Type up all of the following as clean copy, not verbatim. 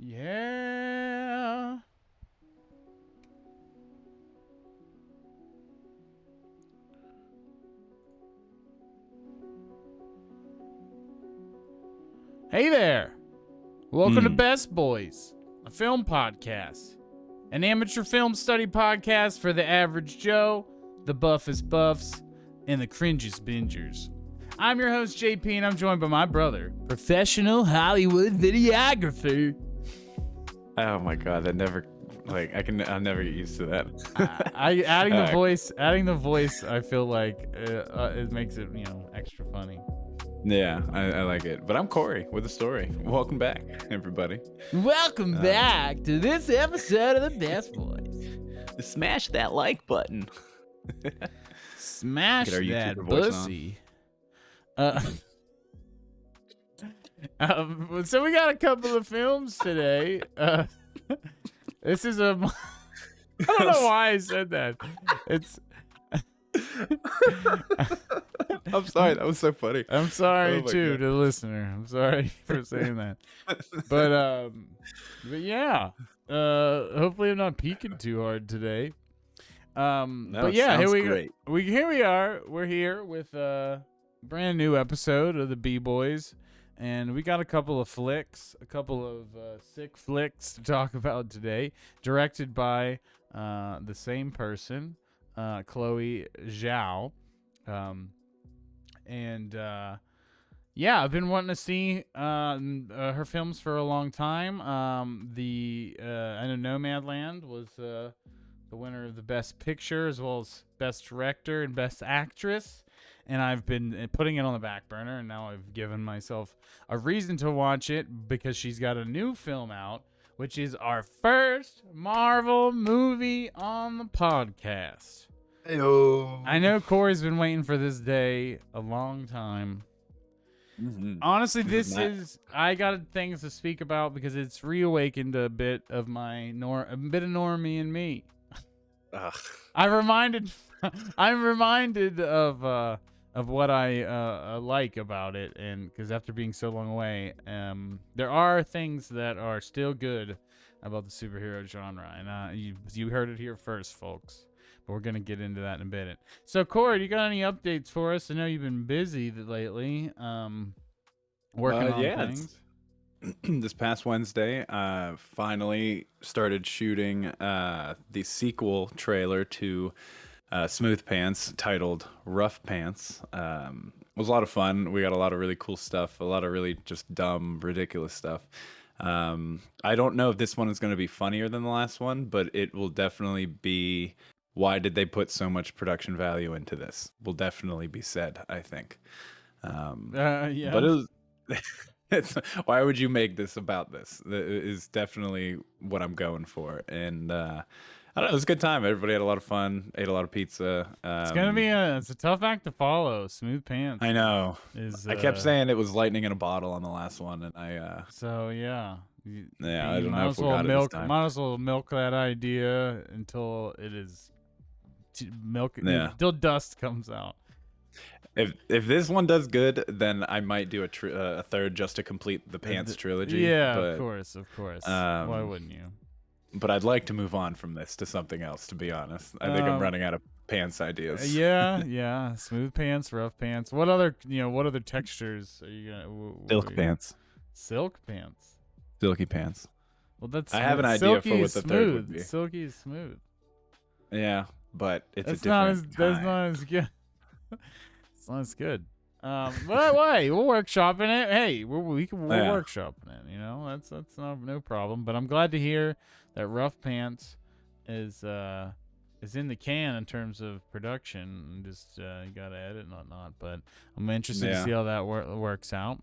Yeah. Hey there. Welcome to Best Boys, a film podcast. An amateur film study podcast for the average Joe, the buffest buffs, and the cringiest bingers. I'm your host, JP, and I'm joined by my brother, professional Hollywood videographer. Oh my god, that never, I'll never get used to that. Adding the voice, I feel like it makes it, extra funny. Yeah, I like it. But I'm Kory with a story. Welcome back, everybody. Welcome back to this episode of the Best Boys. Smash that like button. Smash Get our that YouTuber voice pussy. So we got a couple of films today. This is a. I don't know why I said that. It's. I'm sorry, that was so funny. I'm sorry to the listener. I'm sorry for saying that. But yeah. Hopefully I'm not peeking too hard today. But yeah, here we are. We're here with a brand new episode of the B-Boys, and we got a couple of sick flicks to talk about today, directed by the same person, Chloe Zhao. Yeah, I've been wanting to see her films for a long time. I know Nomadland was the winner of the Best Picture as well as Best Director and Best Actress, and I've been putting it on the back burner, and now I've given myself a reason to watch it because she's got a new film out, which is our first Marvel movie on the podcast. Heyo. I know Kory's been waiting for this day a long time. Mm-hmm. Honestly, I got things to speak about because it's reawakened a bit of my Normie and me. Ugh. I'm reminded of what I like about it, and because after being so long away, there are things that are still good about the superhero genre, and you heard it here first, folks. But we're gonna get into that in a bit. So, Kory, do you got any updates for us? I know you've been busy lately, working on things. This past Wednesday, finally started shooting the sequel trailer to Smooth Pants, titled Rough Pants. It was a lot of fun. We got a lot of really cool stuff, a lot of really just dumb, ridiculous stuff. I don't know if this one is going to be funnier than the last one, but it will definitely be. Why did they put so much production value into this? Will definitely be said, I think. Yeah. But it was. Why would you make this about this? That is definitely what I'm going for, and I don't know. It was a good time. Everybody had a lot of fun. Ate a lot of pizza. It's gonna be it's a tough act to follow. Smooth Pants. I know. I kept saying it was lightning in a bottle on the last one, and I. So yeah. I don't know if we got it this time. Might as well milk that idea until it is until dust comes out. If this one does good, then I might do a third just to complete the Pants trilogy. Yeah, of course. Why wouldn't you? But I'd like to move on from this to something else, to be honest. I think I'm running out of pants ideas. Yeah. Smooth pants, rough pants. What other textures are you gonna? Silk pants. Silk pants. Silky pants. Well, that's. I have an idea for what the third would be. Silky is smooth. Yeah, but it's that's a different That's not as good. It's not as good. But wait, we'll workshop in it. Hey, we're workshop in it. That's no problem. But I'm glad to hear that Rough Pants is in the can in terms of production. And just you gotta edit and whatnot. But I'm interested to see how that works out.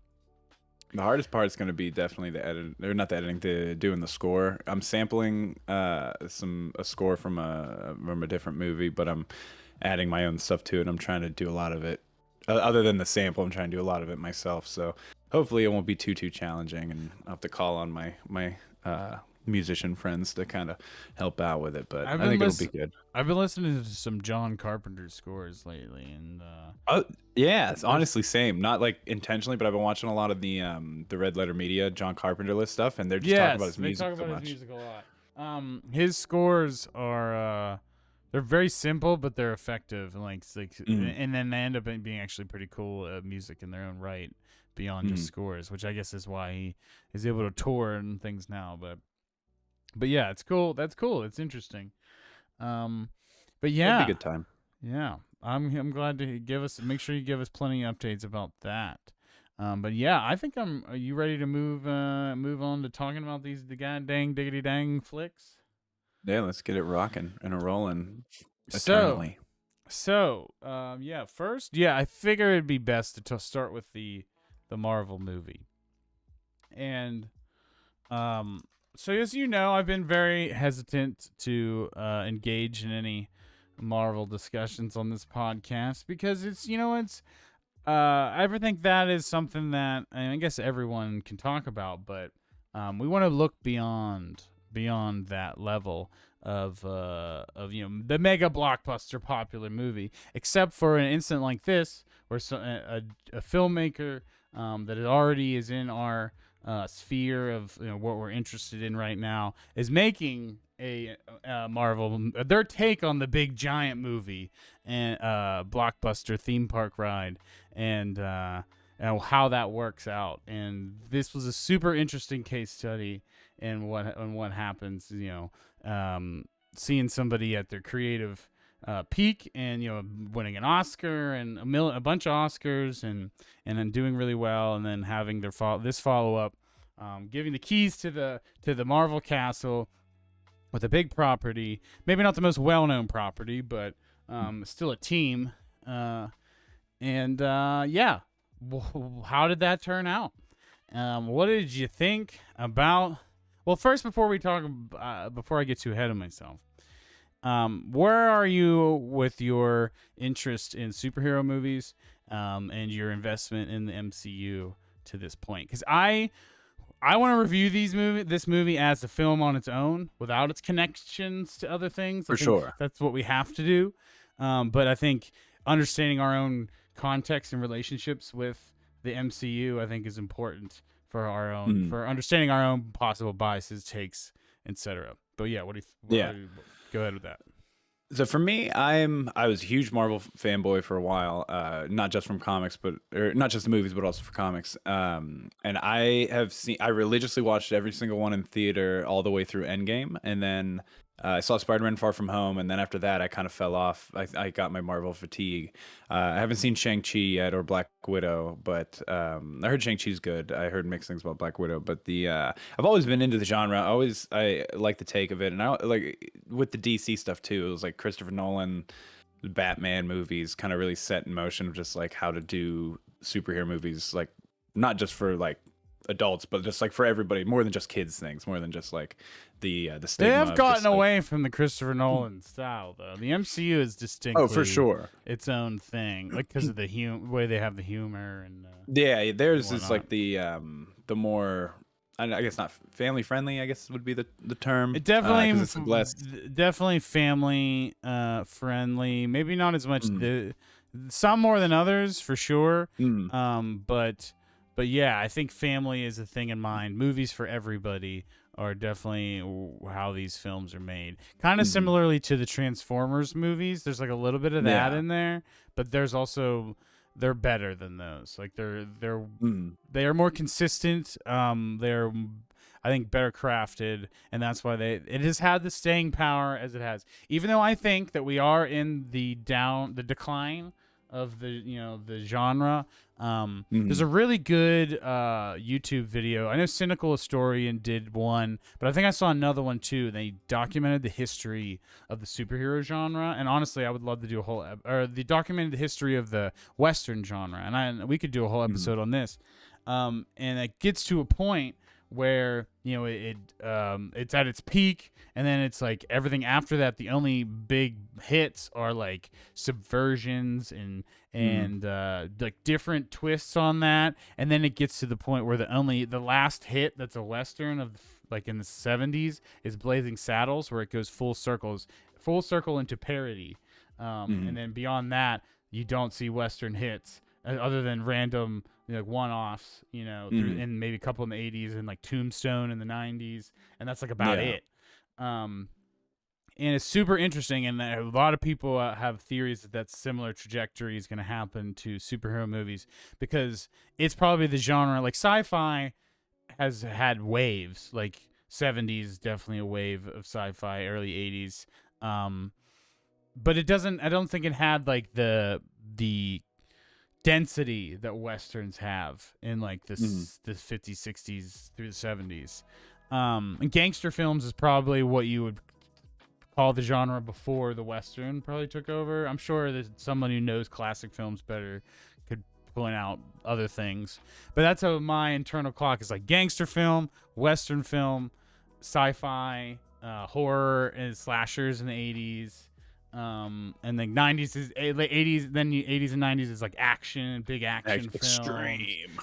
The hardest part is going to be definitely the edit, or not the editing, doing the score. I'm sampling a score from a different movie, but I'm adding my own stuff to it. I'm trying to do a lot of it. Other than the sample, I'm trying to do a lot of it myself. So hopefully it won't be too challenging, and I'll have to call on my musician friends to kind of help out with it. But I've I been think it'll be listen. good. I've been listening to some John Carpenter scores lately, and Oh yeah, it's there's honestly same. Not like intentionally, but I've been watching a lot of the Red Letter Media John Carpenter list stuff, and they're just talking about yes, his they music talk so about his much. music a lot. His scores are they're very simple, but they're effective, and Mm, and then they end up being actually pretty cool music in their own right, beyond just mm. scores, which I guess is why he is able to tour and things now. But yeah, it's cool. That's cool. It's interesting. Um, but It'll be a yeah, good time. yeah, I'm glad to make sure you give us plenty of updates about that. But yeah, I think I'm. Are you ready to move on to talking about the god dang diggity dang flicks? Yeah, let's get it rocking and a rolling So eternally. yeah, first, yeah, I figure it'd be best to start with the Marvel movie. And so as you know, I've been very hesitant to engage in any Marvel discussions on this podcast because it's I ever think that is something that I guess everyone can talk about, but we want to look beyond that level of the mega blockbuster popular movie, except for an incident like this where a filmmaker that already is in our sphere of what we're interested in right now is making a Marvel their take on the big giant movie and blockbuster theme park ride and how that works out. And this was a super interesting case study in what happens. Seeing somebody at their creative peak and winning an Oscar and a bunch of Oscars and then doing really well, and then having their follow up, giving the keys to the Marvel castle with a big property, maybe not the most well known property, but still a team. Yeah, how did that turn out? What did you think about? Well, first, before I get too ahead of myself, where are you with your interest in superhero movies, and your investment in the MCU to this point? Because I want to review this movie as a film on its own without its connections to other things. I For think sure. that's what we have to do. But I think understanding our own context and relationships with the MCU, I think, is important for Mm. for understanding our own possible biases, takes, etc. But yeah, what do Yeah. go ahead with that? So for me, I was a huge Marvel fanboy for a while, not just from comics, but or not just the movies, but also for comics. And I religiously watched every single one in theater all the way through Endgame, and then I saw Spider-Man: Far From Home, and then after that, I kind of fell off. I got my Marvel fatigue. I haven't seen Shang-Chi yet or Black Widow, but I heard Shang-Chi's good. I heard mixed things about Black Widow, but I've always been into the genre. I like the take of it, and I like with the DC stuff too. It was like Christopher Nolan, Batman movies, kind of really set in motion of just like how to do superhero movies, like not just for like adults, but just like for everybody, more than just kids things, more than just like the They stigma have of gotten just like away from the Christopher Nolan style, though. The MCU is oh for distinctly sure. its own thing, like because of the way they have the humor Yeah, and theirs is whatnot. like the more I guess not family friendly. I guess would be the term It definitely, because it's less. definitely family friendly. Maybe not as much Mm, some more than others for sure. mm, But yeah, I think family is a thing in mind. Movies for everybody are definitely how these films are made. Kind of mhm. similarly to the Transformers movies. There's like a little bit of that Yeah. in there, but there's also they're better than those. Like Mm, they are more consistent. They're I think better crafted, and that's why it has had the staying power as it has. Even though I think that we are in the decline of the genre. There's mhm, a really good YouTube video. I know Cynical Historian did one, but I think I saw another one too. They documented the history of the superhero genre, and honestly, I would love to do a whole or they documented the history of the Western genre, and we could do a whole mhm, episode on this. And it gets to a point where it's at its peak, and then it's like everything after that, the only big hits are like subversions mhm, and like different twists on that, and then it gets to the point where the last hit that's a western like in the 70s, is Blazing Saddles, where it goes full circle into parody. And then beyond that, you don't see Western hits other than random one-offs, through and maybe a couple in the 80s and like Tombstone in the 90s, and that's like about it. And it's super interesting, and a lot of people have theories that similar trajectory is going to happen to superhero movies, because it's probably the genre, like sci-fi has had waves, like 70s definitely a wave of sci-fi, early 80s, but I don't think it had like the density that westerns have in like the 50s, 60s through the 70s. And gangster films is probably what you would call the genre before the western probably took over. I'm sure that someone who knows classic films better could point out other things, but that's how my internal clock is, like gangster film, western film, sci-fi, horror and slashers in the 80s, and then 90s is late 80s, then 80s and 90s is like action, big action films.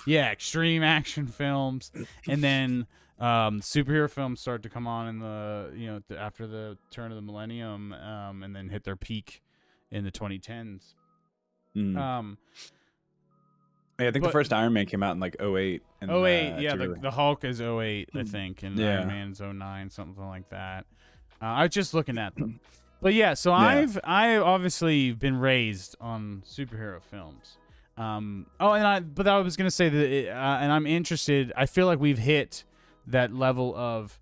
Extreme action films. And then superhero films start to come on in the after the turn of the millennium, and then hit their peak in the 2010s. I think the first Iron Man came out in like 08. And, 08, yeah, the Hulk is 08, I think, and Iron Man's 09, something like that. I was just looking at them. But yeah, so I've obviously been raised on superhero films. But I was gonna say that, and I'm interested. I feel like we've hit that level of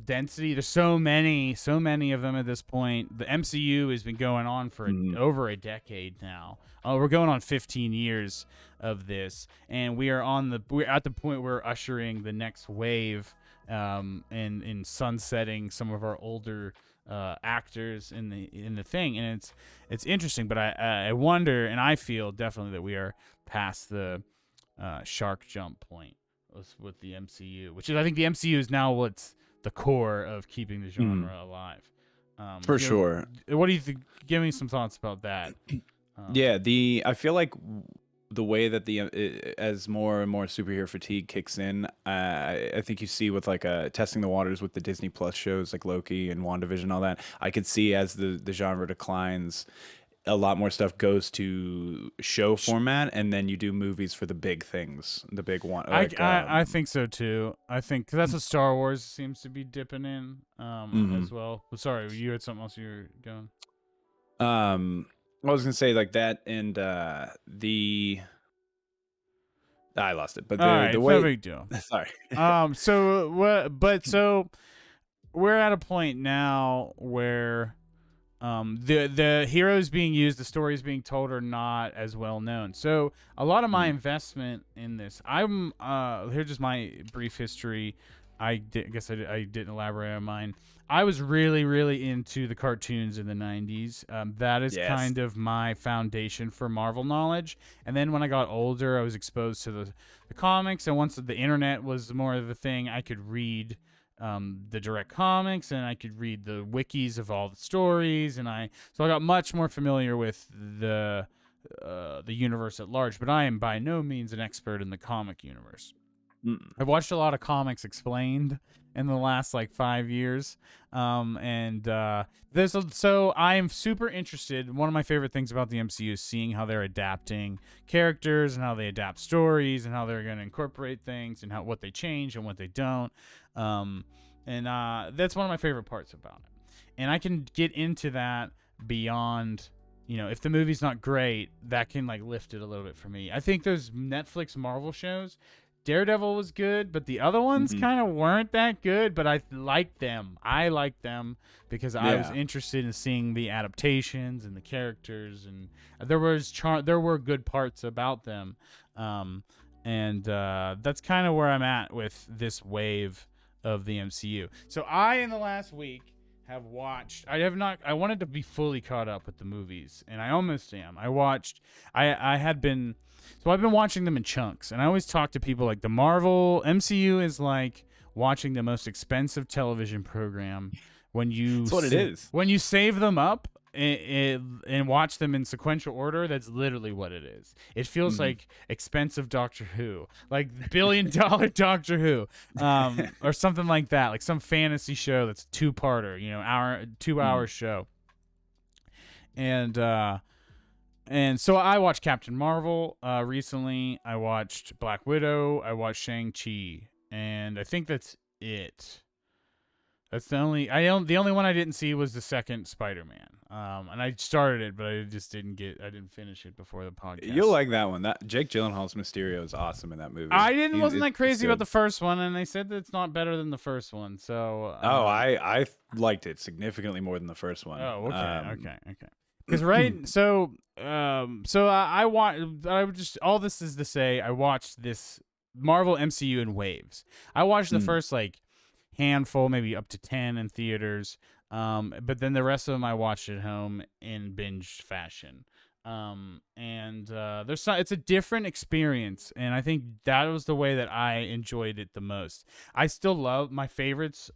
density. There's so many of them at this point. The MCU has been going on for over a decade now. We're going on 15 years of this, and we're at the point where we're ushering the next wave, in sunsetting some of our older actors in the thing. And it's interesting, but I wonder, and I feel definitely that we are past the shark jump point with the MCU, which is, I think the MCU is now what's the core of keeping the genre alive. For sure. What do you think? Give me some thoughts about that. I feel like the way that as more and more superhero fatigue kicks in, I think you see with like testing the waters with the Disney Plus shows like Loki and WandaVision and all that. I could see as the genre declines, a lot more stuff goes to show format, and then you do movies for the big things, the big one. Like, I think so too. I think 'cause that's what Star Wars seems to be dipping in as well. Sorry, you had something else you were going. I was gonna say like that, and I lost it, but the way. No big deal. Sorry. So we're at a point now where the heroes being used, the stories being told are not as well known. So a lot of my investment in this, here's just my brief history. I guess I didn't elaborate on mine. I was really, really into the cartoons in the 90s. That is kind of my foundation for Marvel knowledge. And then when I got older, I was exposed to the comics. And once the internet was more of a thing, I could read the direct comics, and I could read the wikis of all the stories. So I got much more familiar with the universe at large. But I am by no means an expert in the comic universe. I've watched a lot of comics explained in the last like 5 years, so I am super interested. One of my favorite things about the MCU is seeing how they're adapting characters and how they adapt stories and how they're going to incorporate things and what they change and what they don't. That's one of my favorite parts about it. And I can get into that beyond, if the movie's not great, that can like lift it a little bit for me. I think those Netflix Marvel shows, Daredevil was good, but the other ones kind of weren't that good, but I liked them. I liked them because I was interested in seeing the adaptations and the characters, and there were good parts about them. That's kind of where I'm at with this wave of the MCU. So in the last week have watched, I wanted to be fully caught up with the movies, and I almost am. I've been watching them in chunks, and I always talk to people like the Marvel MCU is like watching the most expensive television program. That's what it is. When you save them up, and watch them in sequential order, that's literally what it is. It feels like expensive Doctor Who, like $1 billion Doctor Who, or something like that, like some fantasy show that's two-parter, 2 hour show. And so I watched Captain Marvel recently. I watched Black Widow. I watched Shang-Chi, and I think that's it. That's the only the only one I didn't see was the second Spider-Man. And I started it, but I just didn't finish it before the podcast. You'll like that one. That Jake Gyllenhaal's Mysterio is awesome in that movie. Wasn't that crazy about the first one, and they said that it's not better than the first one. So I liked it significantly more than the first one. Oh, okay. Because I would just, all this is to say, I watched this Marvel MCU in waves. I watched the first like handful, maybe up to 10 in theaters, but then the rest of them I watched at home in binge fashion. It's a different experience, and I think that was the way that I enjoyed it the most. I still love my favorites,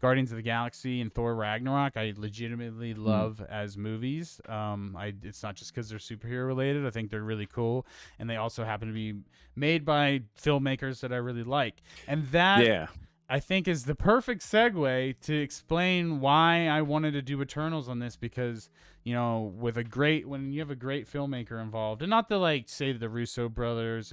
Guardians of the Galaxy and Thor Ragnarok. I legitimately love as movies. It's not just because they're superhero related. I think they're really cool, and they also happen to be made by filmmakers that I really like. And that, I think, is the perfect segue to explain why I wanted to do Eternals on this, because when you have a great filmmaker involved, and not to like say the Russo brothers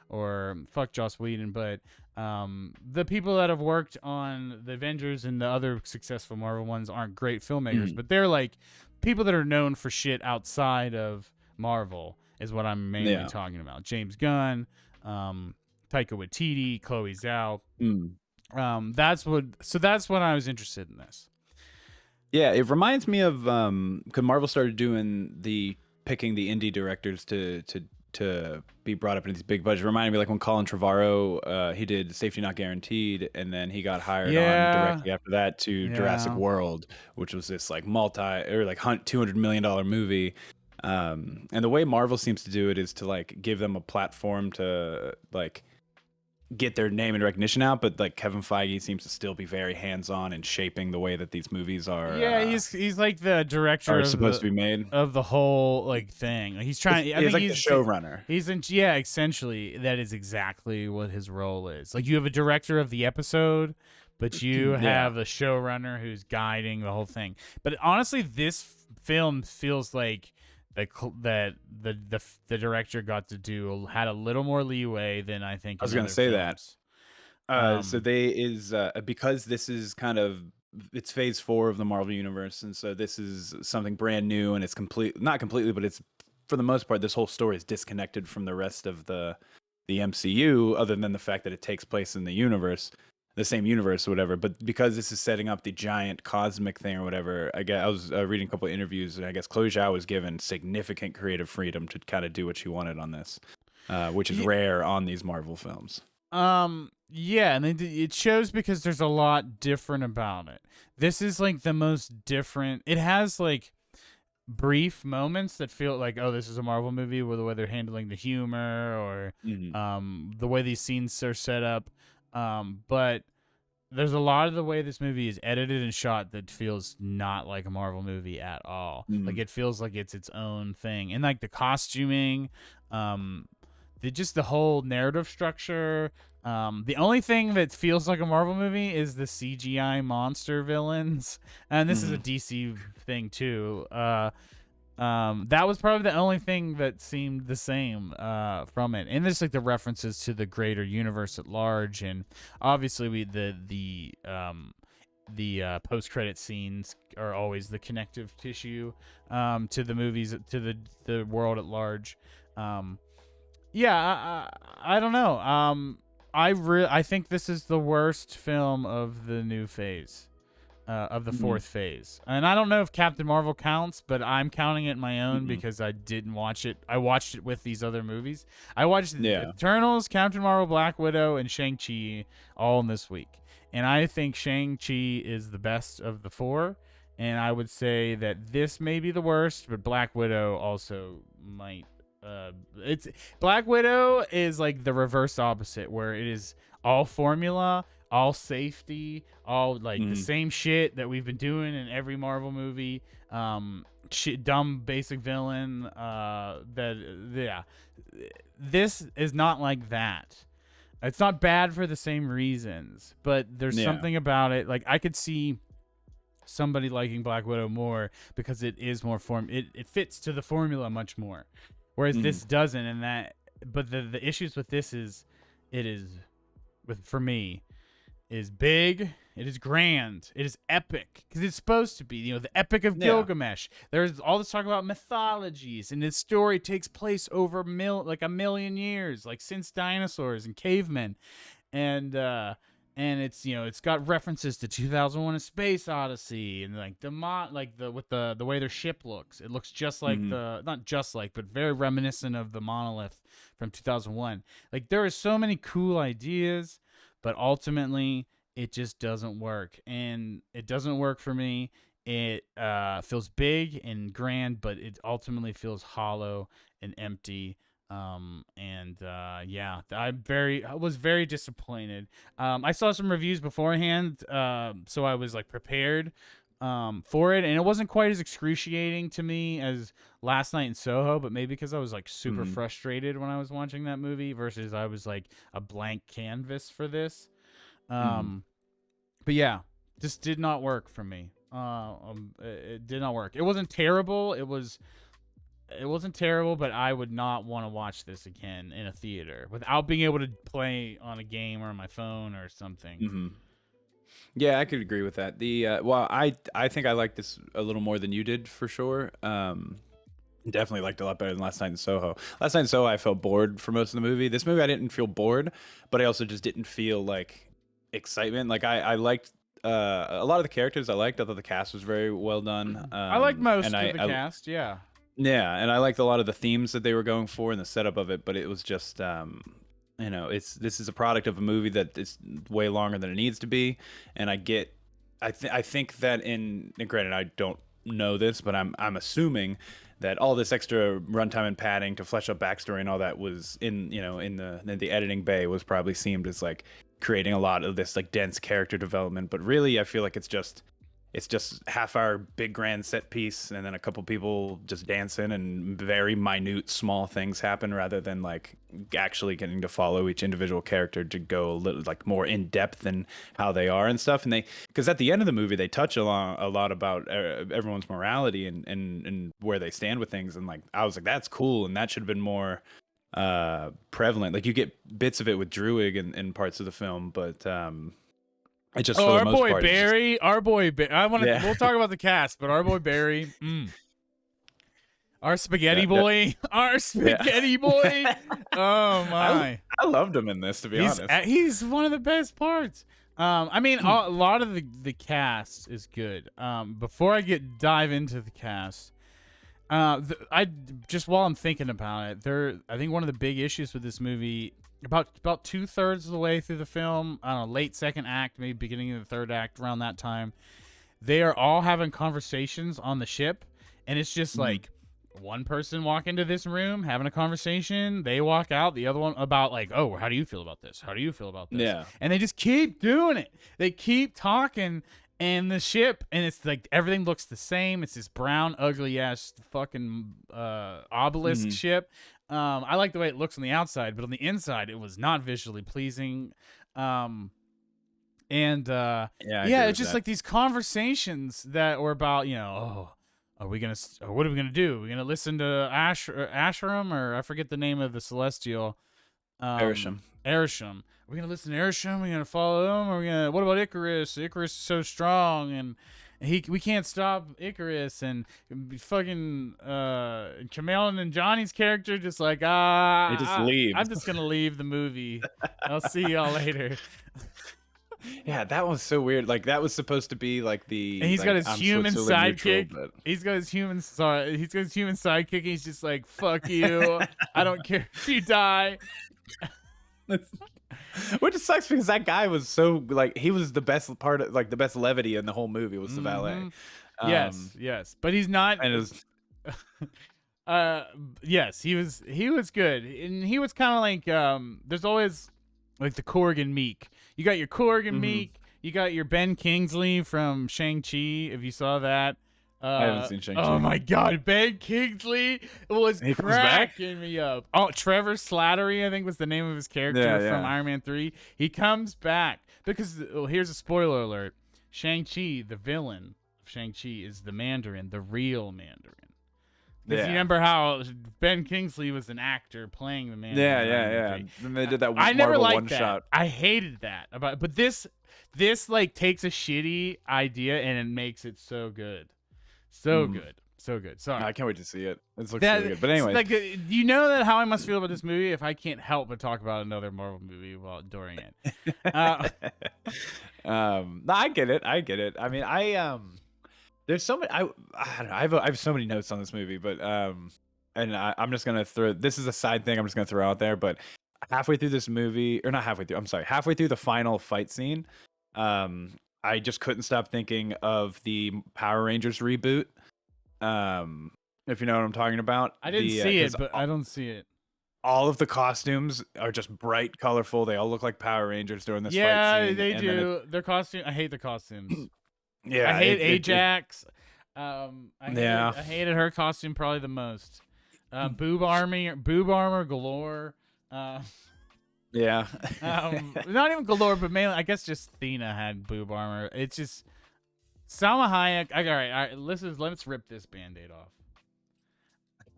or fuck Joss Whedon, but the people that have worked on the Avengers and the other successful Marvel ones aren't great filmmakers, but they're like people that are known for shit outside of Marvel is what I'm mainly talking about. James Gunn, Taika Waititi, Chloe Zhao. That's when I was interested in this. Yeah, it reminds me of because Marvel started doing picking the indie directors to be brought up into these big budgets. It reminded me like when Colin Trevorrow he did Safety Not Guaranteed, and then he got hired on directly after that to Jurassic World, which was this like $200 million movie. And the way Marvel seems to do it is to like give them a platform to like get their name and recognition out, but like Kevin Feige seems to still be very hands-on in shaping the way that these movies are. Yeah, he's like the director are supposed to be made of the whole like thing. He's trying. He's like the showrunner. Essentially, that is exactly what his role is. Like you have a director of the episode, but you have a showrunner who's guiding the whole thing. But honestly, this film feels like that the director had a little more leeway than I think. I was going to say films. That. So because this is kind of it's phase 4 of the Marvel universe, and so this is something brand new, and it's not completely, but it's for the most part this whole story is disconnected from the rest of the MCU, other than the fact that it takes place in the same universe or whatever. But because this is setting up the giant cosmic thing or whatever, I was reading a couple of interviews, and I guess Chloe Zhao was given significant creative freedom to kind of do what she wanted on this, which is rare on these Marvel films. Yeah, and it shows because there's a lot different about it. This is like the most different. It has like brief moments that feel like, oh, this is a Marvel movie, with the way they're handling the humor or the way these scenes are set up. But there's a lot of the way this movie is edited and shot that feels not like a Marvel movie at all. Like it feels like it's its own thing. And like the costuming, the whole narrative structure. The only thing that feels like a Marvel movie is the CGI monster villains. And this is a DC thing too. That was probably the only thing that seemed the same from it, and there's like the references to the greater universe at large, and obviously the post-credit scenes are always the connective tissue to the movies, to the world at large. I don't know. I think this is the worst film of the new phase. Of the fourth phase. And I don't know if Captain Marvel counts, but I'm counting it my own because I didn't watch it. I watched it with these other movies. I watched Eternals, Captain Marvel, Black Widow, and Shang-Chi all in this week. And I think Shang-Chi is the best of the four. And I would say that this may be the worst, but Black Widow also might. Black Widow is like the reverse opposite, where it is all formula all safety, all like the Mhm. same shit that we've been doing in every Marvel movie. Dumb basic villain. Yeah, this is not like that. It's not bad for the same reasons, but there's Yeah. something about it. Like I could see somebody liking Black Widow more because it is more it fits to the formula much more, whereas Mhm. this doesn't. And that, but the issues with this is, it is for me, is big. It is grand. It is epic because it's supposed to be, the Epic of Yeah. Gilgamesh. There's all this talk about mythologies, and this story takes place over like a million years, like since dinosaurs and cavemen, and it's it's got references to 2001: A Space Odyssey, and like the way their ship looks. It looks just like Mhm. not just like, but very reminiscent of the monolith from 2001. Like there are so many cool ideas, but ultimately it just doesn't work, and it doesn't work for me. It feels big and grand, but it ultimately feels hollow and empty. Yeah, I was very disappointed. I saw some reviews beforehand, so I was like prepared for it, and it wasn't quite as excruciating to me as Last Night in Soho, but maybe because I was like super Mhm. frustrated when I was watching that movie versus I was like a blank canvas for this. Mhm. Um, but yeah, this did not work for me. It did not work. It wasn't terrible. It wasn't terrible, but I would not want to watch this again in a theater without being able to play on a game or on my phone or something. Mhm. Yeah, I could agree with that. I think I liked this a little more than you did for sure. Definitely liked it a lot better than Last Night in Soho. Last Night in Soho, I felt bored for most of the movie. This movie, I didn't feel bored, but I also just didn't feel like excitement. Like I liked a lot of the characters. I liked. I thought the cast was very well done. I like And most of the cast, yeah. yeah, and I liked a lot of the themes that they were going for and the setup of it. But it was just this is a product of a movie that is way longer than it needs to be, and I think that and granted I don't know this, but I'm assuming that all this extra runtime and padding to flesh out backstory and all that was in the editing bay was probably seemed as like creating a lot of this like dense character development. But really, I feel like it's just half hour big grand set piece and then a couple people just dancing and very minute small things happen rather than like actually getting to follow each individual character to go a little like more in depth in how they are and stuff. And they, because at the end of the movie they touch a lot about everyone's morality and where they stand with things, and like I was like that's cool, and that should have been more prevalent. Like you get bits of it with Druid and parts of the film, but it just Oh, for the our most boy part it's just Barry, I want to. yeah. We'll talk about the cast, but our boy Barry, our spaghetti Yeah, boy, our yeah. spaghetti boy. Oh I my, I loved him in this, to be honest. he's one of the best parts. I mean, a lot of the cast is good. Before I dive into the cast, I just while I'm thinking about it, I think one of the big issues with this movie, about 2/3 of the way through the film, I don't know, late second act, maybe beginning of the third act, around that time, they are all having conversations on the ship, and it's just Mhm. like one person walk into this room having a conversation, they walk out, the other one about like, oh, how do you feel about this? How do you feel about this? Yeah. And they just keep doing it. They keep talking, and the ship, and it's like everything looks the same. It's this brown, ugly ass fucking obelisk Mhm. ship. I like the way it looks on the outside, but on the inside, it was not visually pleasing. Um, and Yeah, I Yeah, agree it's with just that. like these conversations that were about, oh, are we gonna, what are we gonna do? Are we gonna listen to Asherim, or I forget the name of the celestial, Erisham. Erisham. Are we gonna listen to Erisham? Are we gonna follow him? Or are we gonna, what about Icarus? Icarus is so strong, and we can't stop Icarus, and fucking Kamel and Johnny's character just like, They just leave. I'm just gonna leave the movie. I'll see y'all later. Yeah, that was so weird. Like that was supposed to be like And the he's got like his I'm human Switzerland neutral, sidekick. but He's got his human sidekick. He's just like, fuck you. I don't care if you die. It's- which sucks because that guy was so like he was the best part of like the best levity in the whole movie was the valet. Mm-hmm. Um Yes. But he's not. and it was uh, yes, he was good, and he was kind of like there's always like the Korg and Meek. You got your Korg and Mhm. Meek. You got your Ben Kingsley from Shang-Chi, if you saw that. I haven't seen Oh Shang-Chi. my God, Ben Kingsley was He comes back? cracking me up. Oh, Trevor Slattery, I think was the name of his character Yeah, from yeah. Iron Man 3. He comes back because, here's a spoiler alert. Shang-Chi, the villain of Shang-Chi, is the Mandarin, the real Mandarin. Because you Yeah. remember how Ben Kingsley was an actor playing the Mandarin Yeah, in yeah, Iron Man yeah. 3. Then they did that I never Marvel liked one that. shot. I hated that. But this like takes a shitty idea and it makes it so good. So good. So good. Sorry. I can't wait to see it. It looks really That good. But anyways, like you know that how I must feel about this movie if I can't help but talk about another Marvel movie while during it. no, I get it. I get it. I mean, there's so many. I don't know. I have so many notes on this movie, but and I'm just gonna throw. This is a side thing. I'm just gonna throw out there, but halfway through this movie, or not halfway through. I'm sorry, halfway through the final fight scene, I just couldn't stop thinking of the Power Rangers reboot. If you know what I'm talking about. I didn't see it, 'Cause but I don't see it. all of the costumes are just bright, colorful. They all look like Power Rangers during this fight Yeah, scene. they And then do. Their costume. I hate the costumes. yeah, I hate it- Ajax. Yeah. I hated her costume probably the most. Boob armor galore. yeah. Not even galore, but mainly I guess just Thena had boob armor. It's just Salma Hayek. All right. Let's rip this Band-Aid off.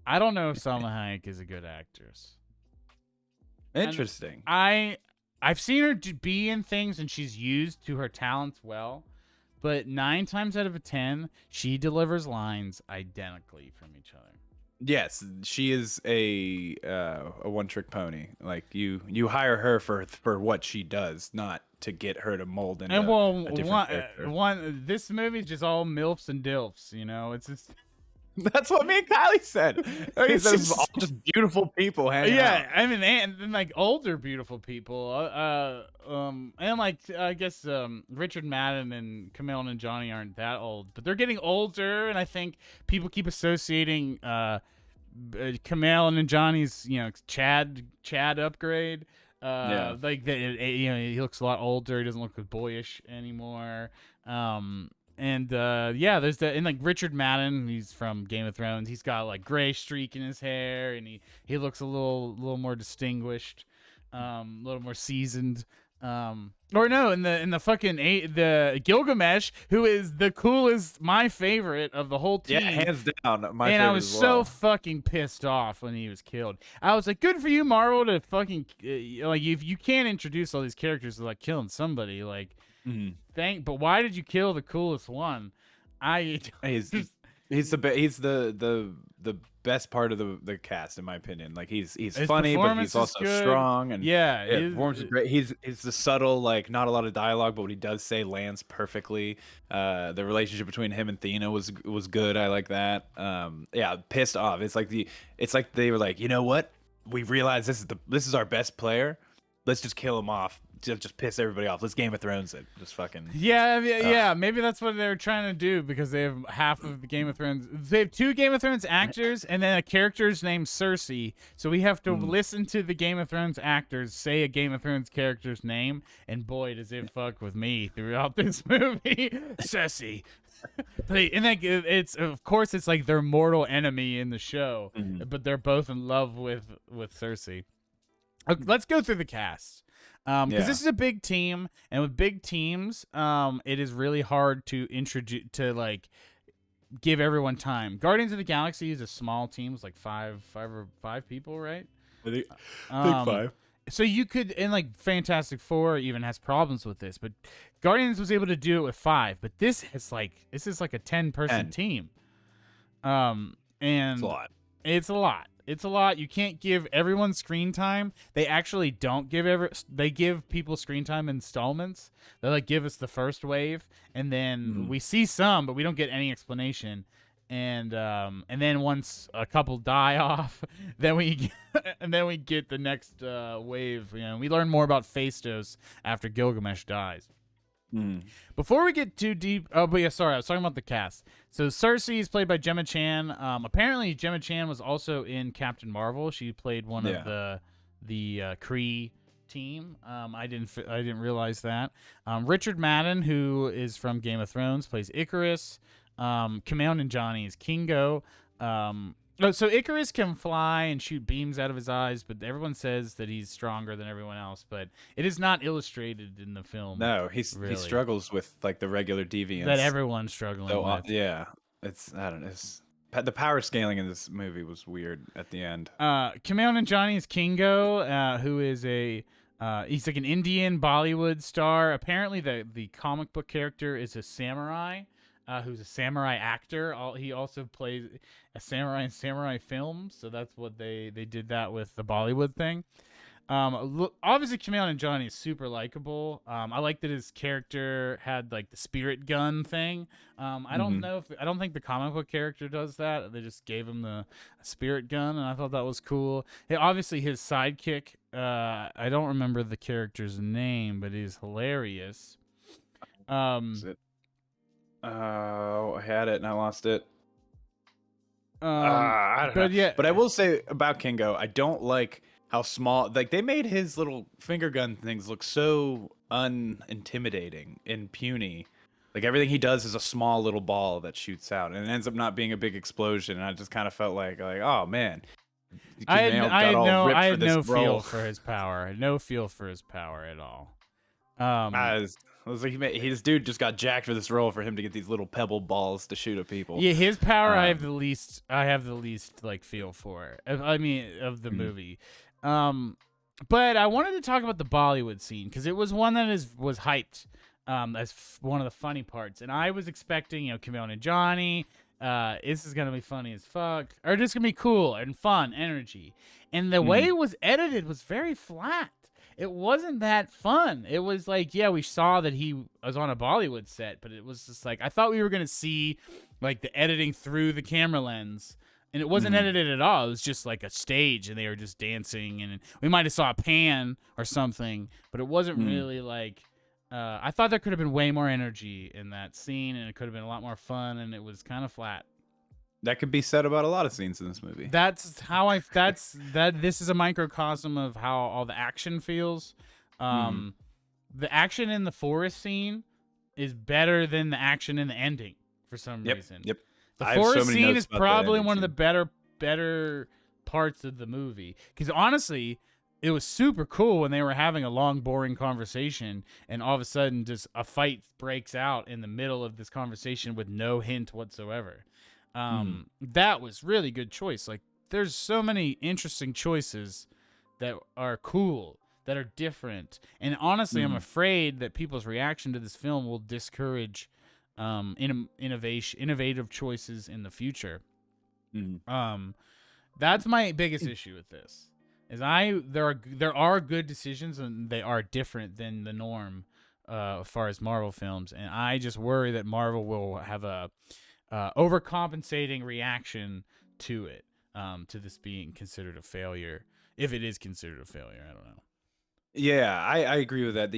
I don't know if Salma Hayek is a good actress. Interesting. I've seen her be in things and she's used to her talents well, but 9 times out of 10, she delivers lines identically from each other. Yes, she is a one-trick pony. Like you hire her for what she does, not to get her to mold into And a different character. this movie's just all milfs and dilfs. It's just That's what me and Kylie said. He It's said it's just- all just beautiful people hanging out. I mean, and like older beautiful people. And like I guess Richard Madden and Camille and Johnny aren't that old, but they're getting older, and I think people keep associating Camille and Johnny's Chad upgrade. Yeah. Like he looks a lot older. He doesn't look as boyish anymore. And there's and like Richard Madden, he's from Game of Thrones. He's got like gray streak in his hair, and he looks a little more distinguished, a little more seasoned. Or no, in the fucking the Gilgamesh, who is the coolest, my favorite of the whole team. Yeah, hands down, my favorite. And I was as well. so fucking pissed off when he was killed. I was like, good for you, Marvel, to fucking like if you can't introduce all these characters to like killing somebody, like. But why did you kill the coolest one? He's the best part of the cast in my opinion. Like he's funny, but he's also strong and performance is great. He's the subtle, like not a lot of dialogue, but what he does say lands perfectly. The relationship between him and Thena was good. I like that. Pissed off. It's like they were like, you know what? We realize this is our best player. Let's just kill him off. Just piss everybody off. Let's Game of Thrones it. Just fucking. Yeah. Maybe that's what they're trying to do because they have half of the Game of Thrones. They have 2 Game of Thrones actors and then a character's named Cersei. So we have to listen to the Game of Thrones actors say a Game of Thrones character's name, and boy, does it fuck with me throughout this movie. Cersei. And like it's of course it's like their mortal enemy in the show, but they're both in love with Cersei. Okay, let's go through the cast. Because this is a big team, and with big teams, it is really hard to introduce like give everyone time. Guardians of the Galaxy is a small team, it's like five people, right? I think 5. So you could, and like Fantastic Four even has problems with this, but Guardians was able to do it with 5. But this is like a 10-person team. And It's a lot. It's a lot. You can't give everyone screen time. They actually don't they give people screen time installments. They like give us the first wave, and then we see some, but we don't get any explanation. And then once a couple die off, then we get the next wave. We learn more about Phastos after Gilgamesh dies. Before we get too deep, but yeah, sorry, I was talking about the cast. So Cersei is played by Gemma Chan. Apparently Gemma Chan was also in Captain Marvel. She played one of the Kree team. I didn't realize that. Richard Madden, who is from Game of Thrones, plays Icarus. Kumail Nanjiani is Kingo. So Icarus can fly and shoot beams out of his eyes, but everyone says that he's stronger than everyone else. But it is not illustrated in the film. No, he really, struggles with like the regular deviants. that everyone's struggling So with. yeah, I don't know. The power scaling in this movie was weird at the end. Kumail Nanjiani is Kingo, who is he's like an Indian Bollywood star. Apparently, the comic book character is a samurai, who's a samurai actor. He also plays a samurai in samurai films, so that's what they did that with the Bollywood thing. Obviously, Kumail Nanjiani is super likable. I like that his character had like the spirit gun thing. I don't think the comic book character does that. They just gave him the spirit gun, and I thought that was cool. Obviously, his sidekick. I don't remember the character's name, but he's hilarious. Is it? Oh, I had it and I lost it. I don't know. Yeah, But I will say about Kingo, I don't like how small. Like they made his little finger gun things look so unintimidating and puny. Like everything he does is a small little ball that shoots out, and it ends up not being a big explosion. And I just kind of felt like, oh man, I had no feel role. for his power. No feel for his power at all. I was like, this dude just got jacked for this role for him to get these little pebble balls to shoot at people. Yeah, his power I have the least like feel for. I mean, of the movie. But I wanted to talk about the Bollywood scene because it was one that was hyped as one of the funny parts, and I was expecting Kumail Nanjiani. This is gonna be funny as fuck, or just gonna be cool and fun, energy. And the way it was edited was very flat. It wasn't that fun. It was like, yeah, we saw that he was on a Bollywood set, but it was just like, I thought we were going to see like the editing through the camera lens, and it wasn't edited at all. It was just like a stage, and they were just dancing, and we might have saw a pan or something, but it wasn't really like, I thought there could have been way more energy in that scene, and it could have been a lot more fun, and it was kind of flat. That could be said about a lot of scenes in this movie. This is a microcosm of how all the action feels. The action in the forest scene is better than the action in the ending for some reason. Yep. The forest scene is probably one of the better parts of the movie. Because honestly, it was super cool when they were having a long, boring conversation, and all of a sudden just a fight breaks out in the middle of this conversation with no hint whatsoever. That was really good choice. Like, there's so many interesting choices that are cool, that are different. And honestly, I'm afraid that people's reaction to this film will discourage innovative choices in the future. That's my biggest issue with this. There are good decisions, and they are different than the norm as far as Marvel films. And I just worry that Marvel will have a overcompensating reaction to it, to this being considered a failure, if it is considered a failure. I don't know. Yeah, I agree with that.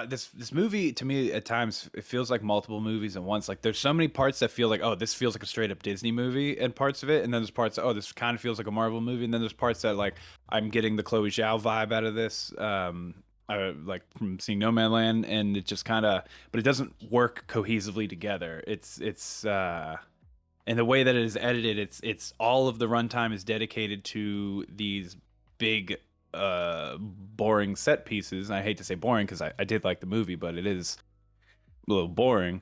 This movie to me at times it feels like multiple movies at once. Like there's so many parts that feel like, oh, this feels like a straight up Disney movie, and parts of it, and then there's parts, oh, this kind of feels like a Marvel movie, and then there's parts that like I'm getting the Chloe Zhao vibe out of this. Like from seeing Nomadland, and it just kind of, but it doesn't work cohesively together. It's and the way that it is edited, it's all of the runtime is dedicated to these big boring set pieces. And I hate to say boring because I did like the movie, but it is a little boring.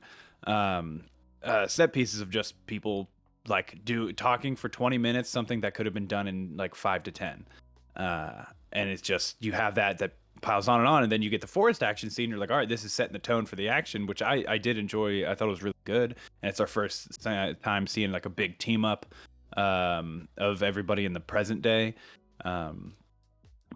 Set pieces of just people like talking for 20 minutes, something that could have been done in like 5 to 10. And it's just, you have that piles on, and then you get the forest action scene. You're like, all right, this is setting the tone for the action, which I did enjoy. I thought it was really good, and it's our first time seeing like a big team up of everybody in the present day.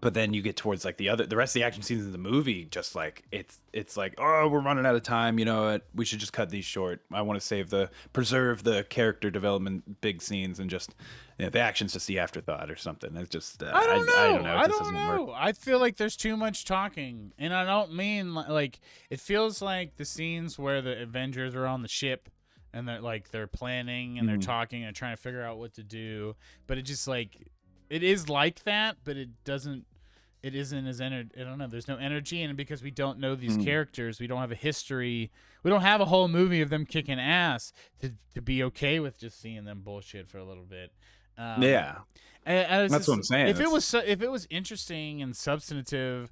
But then you get towards like the rest of the action scenes in the movie, just like it's like, oh, we're running out of time. You know what? We should just cut these short. I want to preserve the character development big scenes, and just the action's just the afterthought or something. It's just I don't know. I don't know. I feel like there's too much talking, and I don't mean like it feels like the scenes where the Avengers are on the ship and they're planning and they're talking and trying to figure out what to do, but it just like. It is like that, but it doesn't. it isn't as I don't know. There's no energy, and because we don't know these characters, we don't have a history. We don't have a whole movie of them kicking ass to be okay with just seeing them bullshit for a little bit. Yeah, that's what I'm saying. If it was interesting and substantive,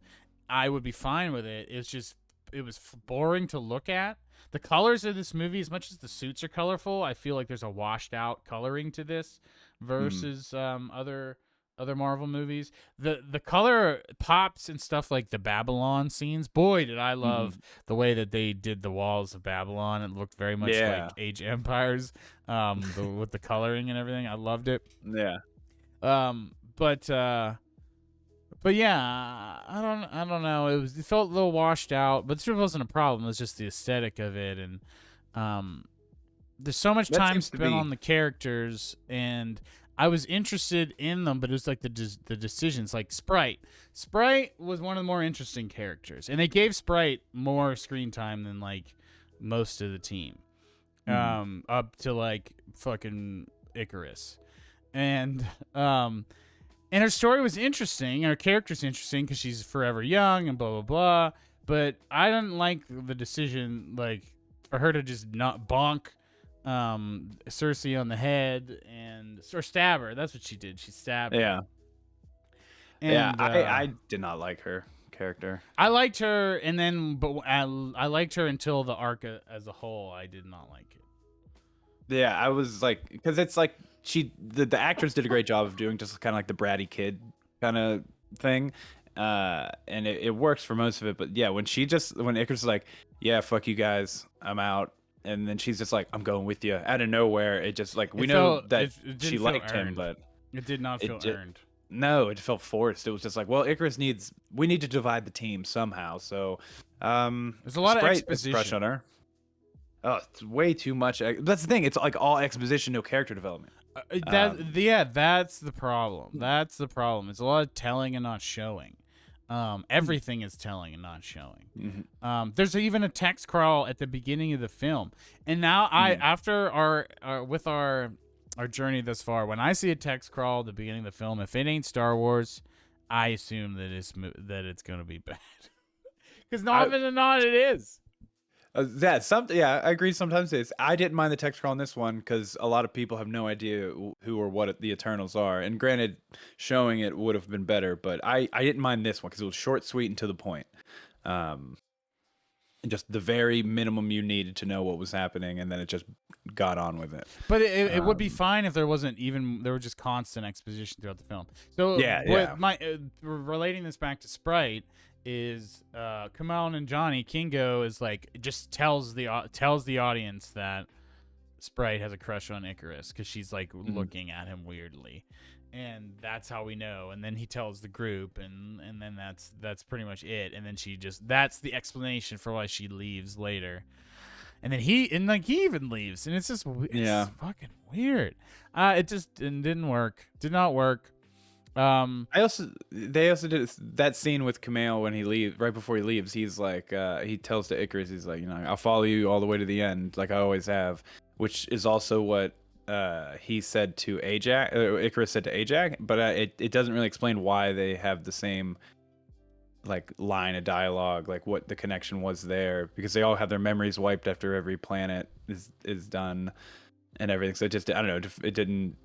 I would be fine with it. It was boring to look at. The colors of this movie, as much as the suits are colorful, I feel like there's a washed out coloring to this versus other Marvel movies. The color pops and stuff like the Babylon scenes. Boy, did I love the way that they did the walls of Babylon. It looked very much like Age of Empires, with the coloring and everything. I loved it. Yeah. But yeah, I don't know. It felt a little washed out, but this wasn't a problem. It was just the aesthetic of it, and there's so much time spent on the characters, and I was interested in them, but it was like the decisions. Like Sprite was one of the more interesting characters, and they gave Sprite more screen time than like most of the team, up to like fucking Icarus, and her story was interesting, and her character's interesting because she's forever young and blah, blah, blah. But I didn't like the decision, like, for her to just not bonk Cersei on the head or stab her. That's what she did. She stabbed her. And, I did not like her character. I liked her, but I liked her until the arc as a whole. I did not like it. Yeah, I was like, because it's like, the actress did a great job of doing just kind of like the bratty kid kind of thing, and it works for most of it. But yeah, when Icarus is like, yeah, fuck you guys, I'm out, and then she's just like, I'm going with you out of nowhere. It just like she liked him, but it did not feel earned. No, it felt forced. It was just like, well, we need to divide the team somehow. So there's a lot of exposition on her. Oh, it's way too much. That's the thing. It's like all exposition, no character development. That's the problem. That's the problem. It's a lot of telling and not showing. Everything is telling and not showing. There's even a text crawl at the beginning of the film, and now after our journey thus far, when I see a text crawl at the beginning of the film, if it ain't Star Wars, I assume that it's going to be bad. Because often than not, it is. I agree. Sometimes it is. I didn't mind the text crawl in this one because a lot of people have no idea who or what the Eternals are. And granted, showing it would have been better, but I didn't mind this one because it was short, sweet, and to the point. And just the very minimum you needed to know what was happening, and then it just got on with it. But it would be fine if there were just constant exposition throughout the film. So relating this back to Sprite is Kamal and Johnny Kingo is like just tells the audience that Sprite has a crush on Icarus because she's like looking at him weirdly, and that's how we know. And then he tells the group, and then that's pretty much it. And then that's the explanation for why she leaves later. And then he even leaves, and it's just fucking weird. It just didn't work. Did not work. They also did that scene with Kumail when he leaves. Right before he leaves, he's like, he tells to Icarus, he's like, I'll follow you all the way to the end, like I always have, which is also what he said to Ajax. Icarus said to Ajax, but it doesn't really explain why they have the same like line of dialogue, like what the connection was there, because they all have their memories wiped after every planet is done and everything. So I don't know, it didn't.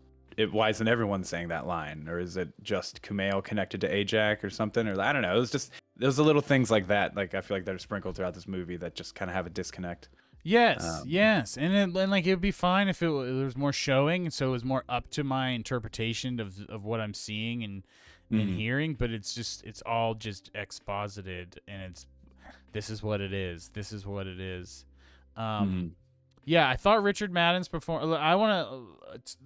Why isn't everyone saying that line? Or is it just Kumail connected to Ajax or something? Or I don't know. It was just, there's the little things like that. Like I feel like that are sprinkled throughout this movie that just kind of have a disconnect. Yes. And like it would be fine if there was more showing, so it was more up to my interpretation of what I'm seeing and hearing. But it's all just exposited, and this is what it is. This is what it is. Yeah, I thought Richard Madden's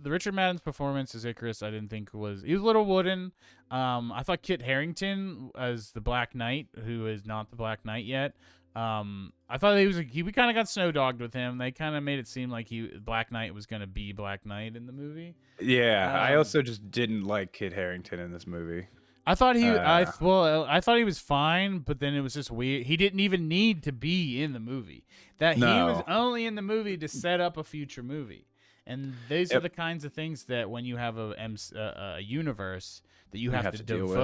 Richard Madden's performance as Icarus, I didn't think he was a little wooden. I thought Kit Harington as the Black Knight, who is not the Black Knight yet. I thought we kind of got snowdogged with him. They kind of made it seem like Black Knight was going to be Black Knight in the movie. Yeah, I also just didn't like Kit Harington in this movie. I thought I thought he was fine, but then it was just weird. He didn't even need to be in the movie. He was only in the movie to set up a future movie. And these are Yep. the kinds of things that when you have a universe that you You have have to to deal with.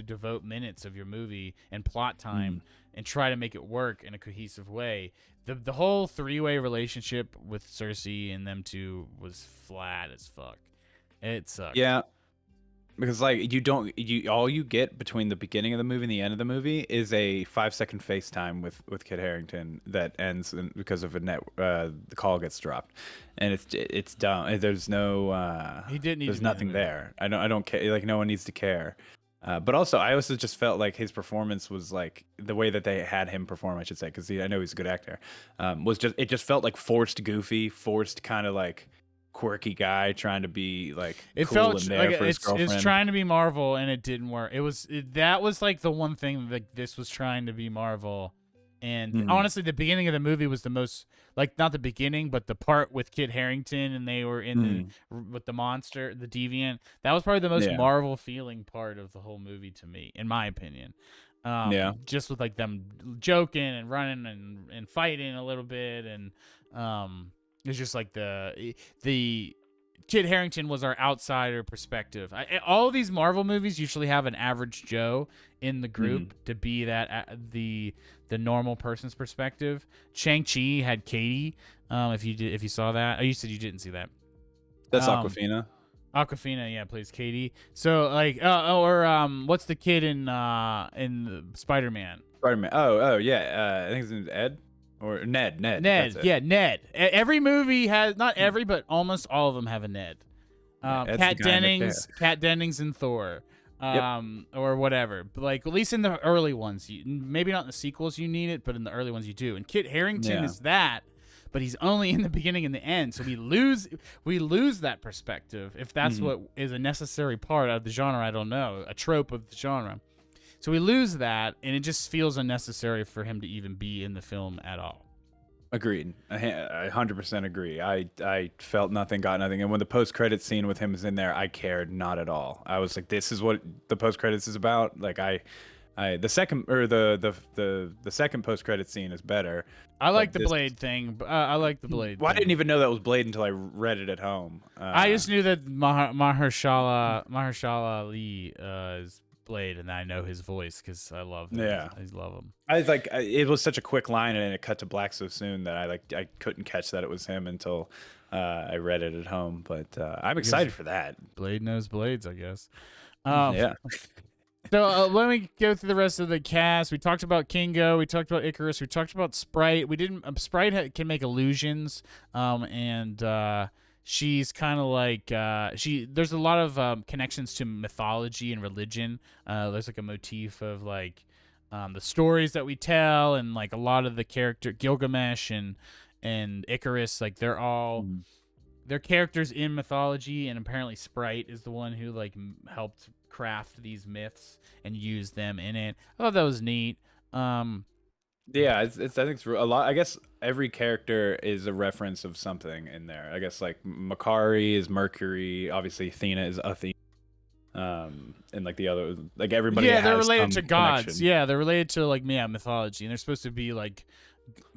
devote minutes of your movie and plot time Mm. and try to make it work in a cohesive way. The whole three-way relationship with Cersei and them two was flat as fuck. It sucked. Yeah, because like you all you get between the beginning of the movie and the end of the movie is a 5-second FaceTime with Kit Harington that ends because of the call gets dropped, and it's dumb. He did need to There's be in the nothing movie. there. I don't care. Like no one needs to care. But also, I also just felt like his performance was like the way that they had him perform. I should say, because I know he's a good actor. Was just it just felt like forced, goofy, forced kind of like quirky guy trying to be like It cool felt and like there for his it's girlfriend. trying to be Marvel and it didn't work. That was like the one thing that this was trying to be Marvel. And Mm, honestly, the beginning of the movie was the most like not the beginning, but the part with Kit Harington and they were in mm, with the monster, the deviant. That was probably the most yeah, Marvel feeling part of the whole movie to me, in my opinion. yeah, Just with like them joking and running and fighting a little bit, and it's just like the Kit Harington was our outsider perspective. All of these Marvel movies usually have an average Joe in the mm. group to be that the normal person's perspective. Shang-Chi had Katie. If you saw that, oh, you said you didn't see that. That's Um, Aquafina. Awkwafina, yeah, plays Katie. So like, what's the kid in Spider-Man? Spider-Man. Oh, yeah. I think his name's Ed or Ned. Ned. That's Ned, it. yeah, Ned. Every movie has not every, but almost all of them have a Ned. Yeah, Ed's the guy in the chair. Kat Dennings in Thor, Yep. or whatever. But like at least in the early ones, maybe not in the sequels you need it, but in the early ones you do. And Kit Harington Yeah. is that, but he's only in the beginning and the end, so we lose that perspective. If that's Hmm. what is a necessary part of the genre, I don't know, a trope of the genre. So we lose that, and it just feels unnecessary for him to even be in the film at all. Agreed. I 100% agree. I felt nothing, got nothing. And when the post credit scene with him was in there, I cared not at all. I was like, this is what the post credits is about. Like the second or the second post credit scene is better, I like but the this. Blade thing. I like the Blade Well, I didn't thing. even know that was Blade until I read it at home. I just knew that Mahershala Ali is Blade, and I know his voice because I love him. Yeah. I love him. I was like, it was such a quick line, and it cut to black so soon that I couldn't catch that it was him until I read it at home. But I'm Because excited for that. Blade knows blades, I guess. Um, Yeah. so let me go through the rest of the cast. We talked about Kingo. We talked about Icarus. We talked about Sprite. We didn't. Sprite can make illusions, and she's kind of like she. There's a lot of connections to mythology and religion. There's like a motif of like the stories that we tell, and like a lot of the character Gilgamesh and Icarus. Like Mm. they're characters in mythology, and apparently Sprite is the one who like helped craft these myths and use them in it. I thought that was neat. Yeah, it's I think it's a lot. I guess every character is a reference of something in there. I guess like Makari is Mercury, obviously Athena is Athena. And like the other, like everybody Yeah, they're has related some to gods. connection. Yeah, they're related to like mythology, and they're supposed to be like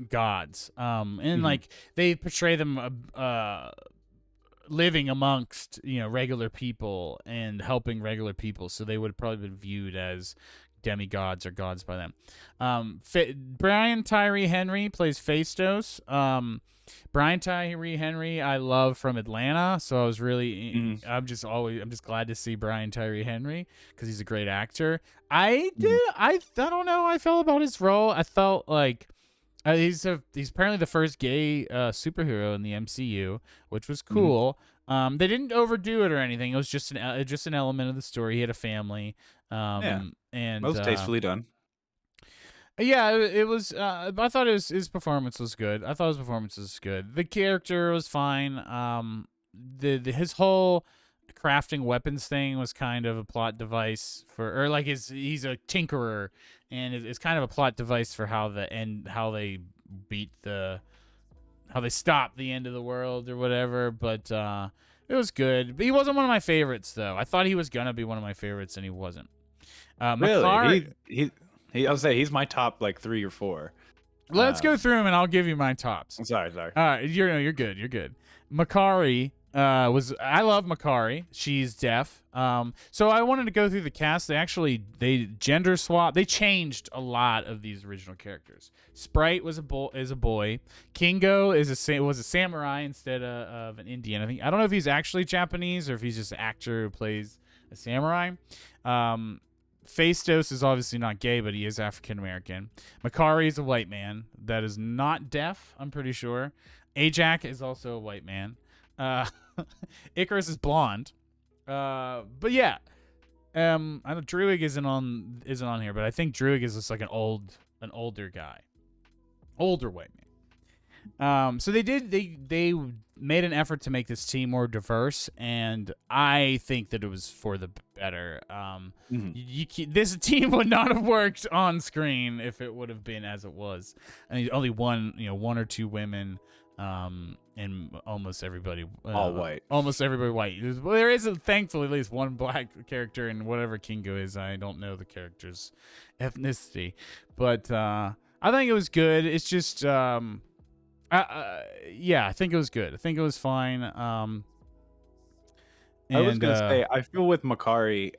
gods. And Hmm. like they portray them living amongst regular people and helping regular people, so they would have probably been viewed as demigods or gods by them. Brian Tyree Henry plays Phaistos. Brian Tyree Henry I love from Atlanta, so Hmm. I'm just glad to see Brian Tyree Henry because he's a great actor. I Hmm. did I don't know how I felt about his role. I felt like he's apparently the first gay superhero in the MCU, which was Hmm. cool. They didn't overdo it or anything. It was just an element of the story. He had a family, Yeah, and most tastefully done. yeah, it was. I thought his performance was good. I thought his performance was good. The character was fine. His whole crafting weapons thing was kind of a plot device for, or like he's a tinkerer, and it's kind of a plot device for how they beat how they stop the end of the world or whatever. But it was good. But he wasn't one of my favorites though. I thought he was gonna be one of my favorites, and he wasn't. Really, Makar I'll say he's my top like 3 or 4. Let's go through them, and I'll give you my tops. Sorry. You're good. You're good. Makari I love Makari. She's deaf. So I wanted to go through the cast. They gender swap. They changed a lot of these original characters. Sprite was a boy. Kingo was a samurai instead of an Indian. I don't know if he's actually Japanese or if he's just an actor who plays a samurai. Phaestos is obviously not gay, but he is African American. Makari is a white man that is not deaf, I'm pretty sure. Ajak is also a white man. Icarus is blonde. But yeah. I know Druid isn't on here, but I think Druid is just like an older guy. Older white man. So they made an effort to make this team more diverse, and I think that it was for the better. This team would not have worked on screen if it would have been as it was. I mean, only one or two women, and almost everybody all white. Almost everybody white. There is thankfully at least one black character in whatever Kingo is. I don't know the character's ethnicity, but I think it was good. It's just yeah, I think it was good. I think it was fine. I was gonna say, I feel with Makari,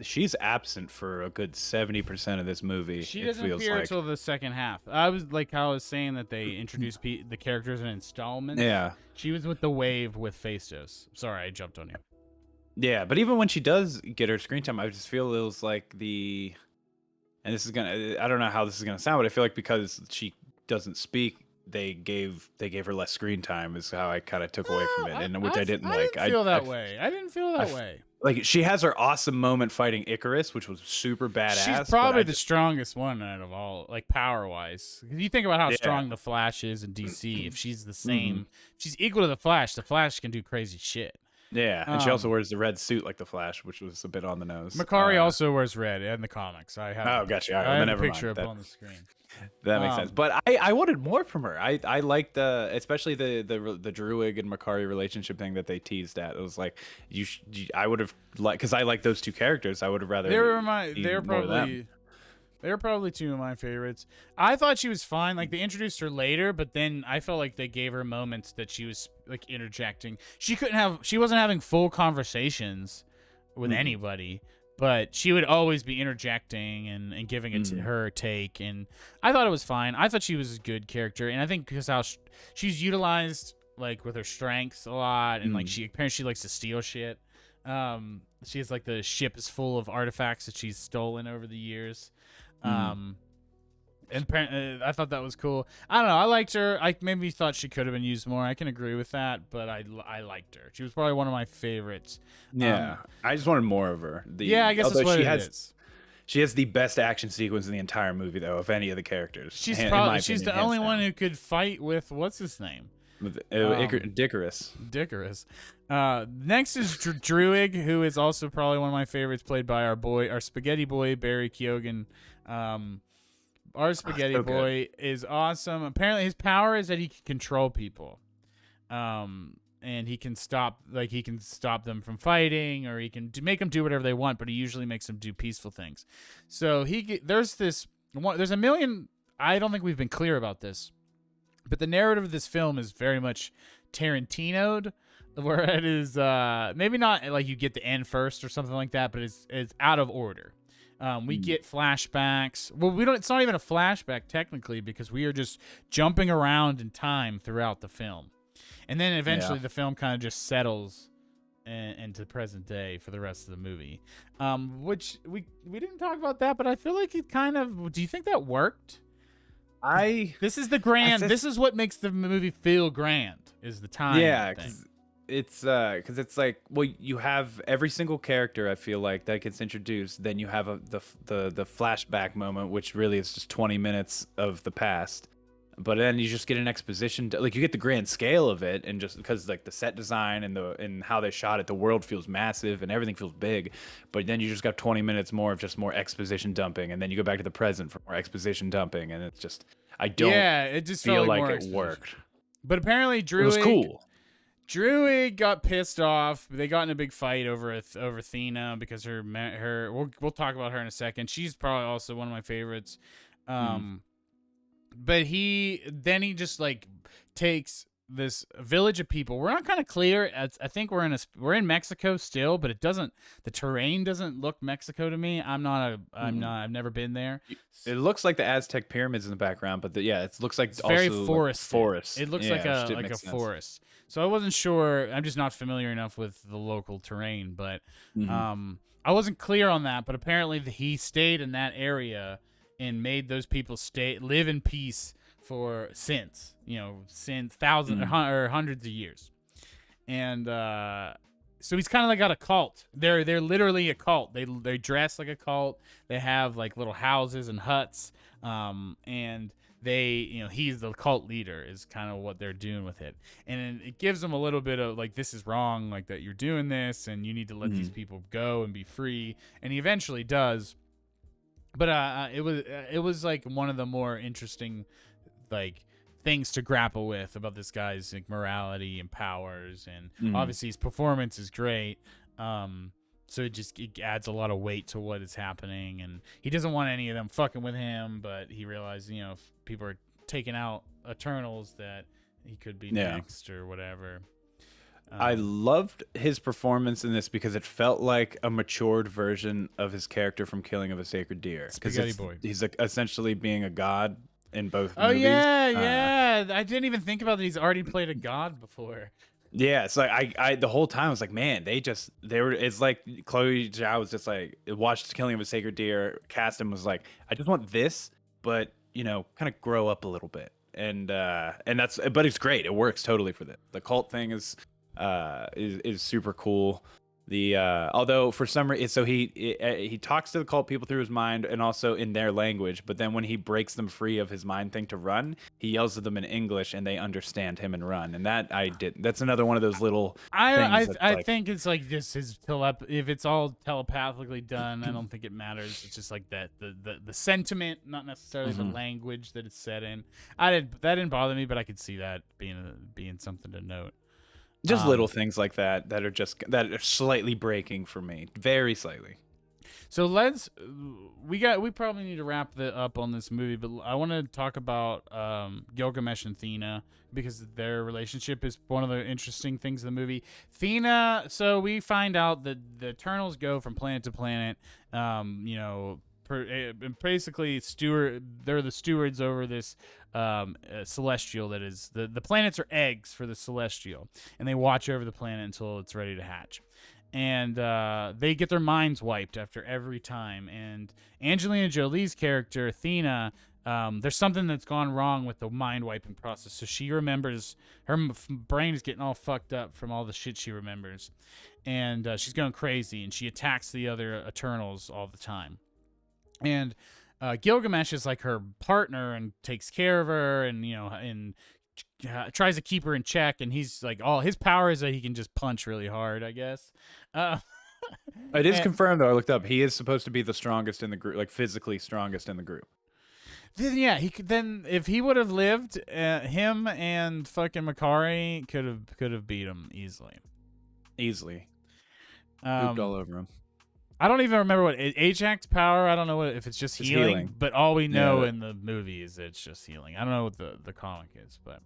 she's absent for a good 70% of this movie. She doesn't appear until the second half. I was saying that they introduced the characters in installments. Yeah, she was with the wave with Phaestos. Sorry, I jumped on you. Yeah, but even when she does get her screen time, I just feel it was like and this is I don't know how this is gonna sound, but I feel like because she doesn't speak, they gave her less screen time is how I kind of took away from it, and which I didn't like. I didn't feel that way. I didn't feel that way. Like, she has her awesome moment fighting Icarus, which was super badass. She's probably the strongest one out of all, like power wise. You think about how strong the Flash is in DC. If she's the same, if she's equal to the Flash can do crazy shit. Yeah, and she also wears the red suit like the Flash, which was a bit on the nose. Makari also wears red in the comics. I have. Gotcha. I have a picture up on the screen. That makes sense. But I wanted more from her. I liked especially the Druid and Makari relationship thing that they teased at. It was like I would have liked, because I like those two characters. I would have rather. They're probably two of my favorites. I thought she was fine. Like, they introduced her later, but then I felt like they gave her moments that she was like interjecting. She wasn't having full conversations with anybody, but she would always be interjecting and giving it to her take. And I thought it was fine. I thought she was a good character, and I think because how she's utilized like with her strengths a lot, and like she likes to steal shit. She has like the ship is full of artifacts that she's stolen over the years. And I thought that was cool. I don't know. I liked her. I maybe thought she could have been used more. I can agree with that, but I liked her. She was probably one of my favorites. Yeah, I just wanted more of her. I guess that's what it is. She has the best action sequence in the entire movie, though, of any of the characters. She's the only one who could fight with what's his name. Dickerus. Next is Druid, who is also probably one of my favorites, played by our spaghetti boy Barry Keoghan. Our spaghetti boy is awesome. Apparently, his power is that he can control people, and he can stop them from fighting, or he can make them do whatever they want. But he usually makes them do peaceful things. So there's a million. I don't think we've been clear about this. But the narrative of this film is very much Tarantino'd, where it is maybe not like you get the end first or something like that, but it's out of order. We get flashbacks. Well, it's not even a flashback technically, because we are just jumping around in time throughout the film, and then eventually the film kind of just settles into present day for the rest of the movie. Which we didn't talk about that, but I feel like it kind of. Do you think that worked? This is this is what makes the movie feel grand, is the time. Yeah, because it's like, well, you have every single character, I feel like, that gets introduced, then you have the flashback moment, which really is just 20 minutes of the past, but then you just get an exposition like you get the grand scale of it, and just because like the set design and how they shot it, the world feels massive and everything feels big, but then you just got 20 minutes more of just more exposition dumping, and then you go back to the present for more exposition dumping, and it's just it just feel like it worked. But apparently Druid, it was cool. Druid got pissed off. They got in a big fight over Athena because we'll talk about her in a second. She's probably also one of my favorites. but he just like takes this village of people. We're not kind of clear. I think we're in Mexico still, but the terrain doesn't look Mexico to me. Mhm. I've never been there. It looks like the Aztec pyramids in the background, but yeah, it looks like It's very also like forested. forest. It looks Yeah, which did like make a sense. forest. So I wasn't sure. I'm just not familiar enough with the local terrain, but Hmm. I wasn't clear on that. But apparently, he stayed in that area and made those people live in peace for since thousands Mm. or hundreds of years. And so he's kind of like got a cult. They're literally a cult. They dress like a cult. They have like little houses and huts. And he's the cult leader is kind of what they're doing with it. And it gives them a little bit of like, this is wrong, like that you're doing this and you need to let these Hmm. people go and be free. And he eventually does. But it was like one of the more interesting like things to grapple with about this guy's like morality and powers, and Hmm. obviously his performance is great. So it adds a lot of weight to what is happening, and he doesn't want any of them fucking with him, but he realizes if people are taking out Eternals that he could be Yeah. next or whatever. I Um, loved his performance in this because it felt like a matured version of his character from Killing of a Sacred Deer. Because Spaghetti Boy. he's like essentially being a god in both Oh movies. yeah, yeah. I didn't even think about that. He's already played a god before. Yeah, it's like I the whole time I was like, man, they were. It's like Chloe Zhao was just like watched Killing of a Sacred Deer, cast him was like, I just want this, but kind of grow up a little bit, and that's but it's great. It works totally for this. The cult thing is super cool. The although for some reason, so he talks to the cult people through his mind and also in their language, but then when he breaks them free of his mind thing to run, he yells at them in English and they understand him and run. And that I did. That's another one of those little things that's I like, think it's like just his if it's all telepathically done, I don't think it matters. It's just like that the sentiment, not necessarily the mhm. language that it's set in. That didn't bother me, but I could see that being something to note. Just little Um, things like that are slightly breaking for me, very slightly. so we probably need to wrap up on this movie, but I want to talk about Gilgamesh and Thena because their relationship is one of the interesting things in the movie. Thena, so we find out that the Eternals go from planet to planet. Basically they're the stewards over this celestial that is the planets are eggs for the celestial, and they watch over the planet until it's ready to hatch. And they get their minds wiped after every time. And Angelina Jolie's character Athena, there's something that's gone wrong with the mind wiping process. So she remembers brain is getting all fucked up from all the shit she remembers, and she's going crazy. And she attacks the other Eternals all the time. And Gilgamesh is like her partner and takes care of her, and tries to keep her in check. And he's like, all his power is that he can just punch really hard, I guess. Uh, It is and confirmed though. I looked up. He is supposed to be the strongest in the group, like physically strongest in the group. then yeah, he could then if he would have lived, him and fucking Makari could have beat him easily. Easily pooped all Um, over him. I don't even remember what Ajax's power. I don't know if it's just Just healing, healing. but all we know Yeah. in the movie is it's just healing. I don't know what the comic is, but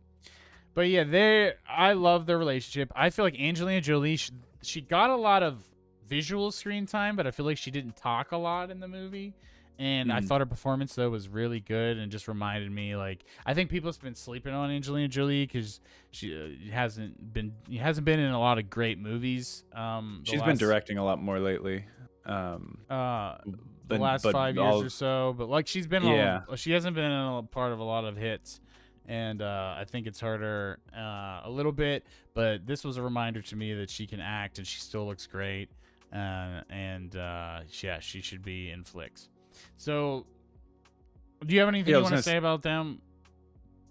yeah, they I love their relationship. I feel like Angelina Jolie she got a lot of visual screen time, but I feel like she didn't talk a lot in the movie. And I Mm. thought her performance though was really good and just reminded me like I think people have been sleeping on Angelina Jolie because she hasn't been in a lot of great movies. She's been directing a lot more lately. Um, Uh the but last but 5 years all or so, but like yeah. she hasn't been in a part of a lot of hits, and I think it's hurt her a little bit. But this was a reminder to me that she can act and she still looks great, and yeah, she should be in flicks. So, do you have anything Yeah, I you was want to gonna say about them?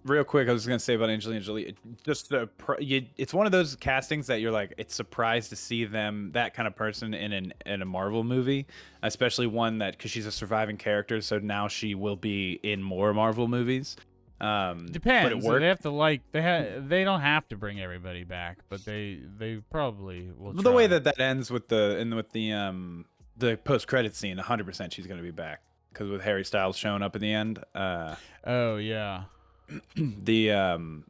real quick. I was gonna say about Angelina Jolie. Just it's one of those castings that you're like, it's surprised to see them that kind of person in a Marvel movie, especially one that because she's a surviving character, so now she will be in more Marvel movies. But it Depends. They worked. have to they don't have to bring everybody back, but they probably will The way try. that ends with the post credit scene, 100% she's gonna be back. because with Harry Styles showing up in the end. Oh yeah. The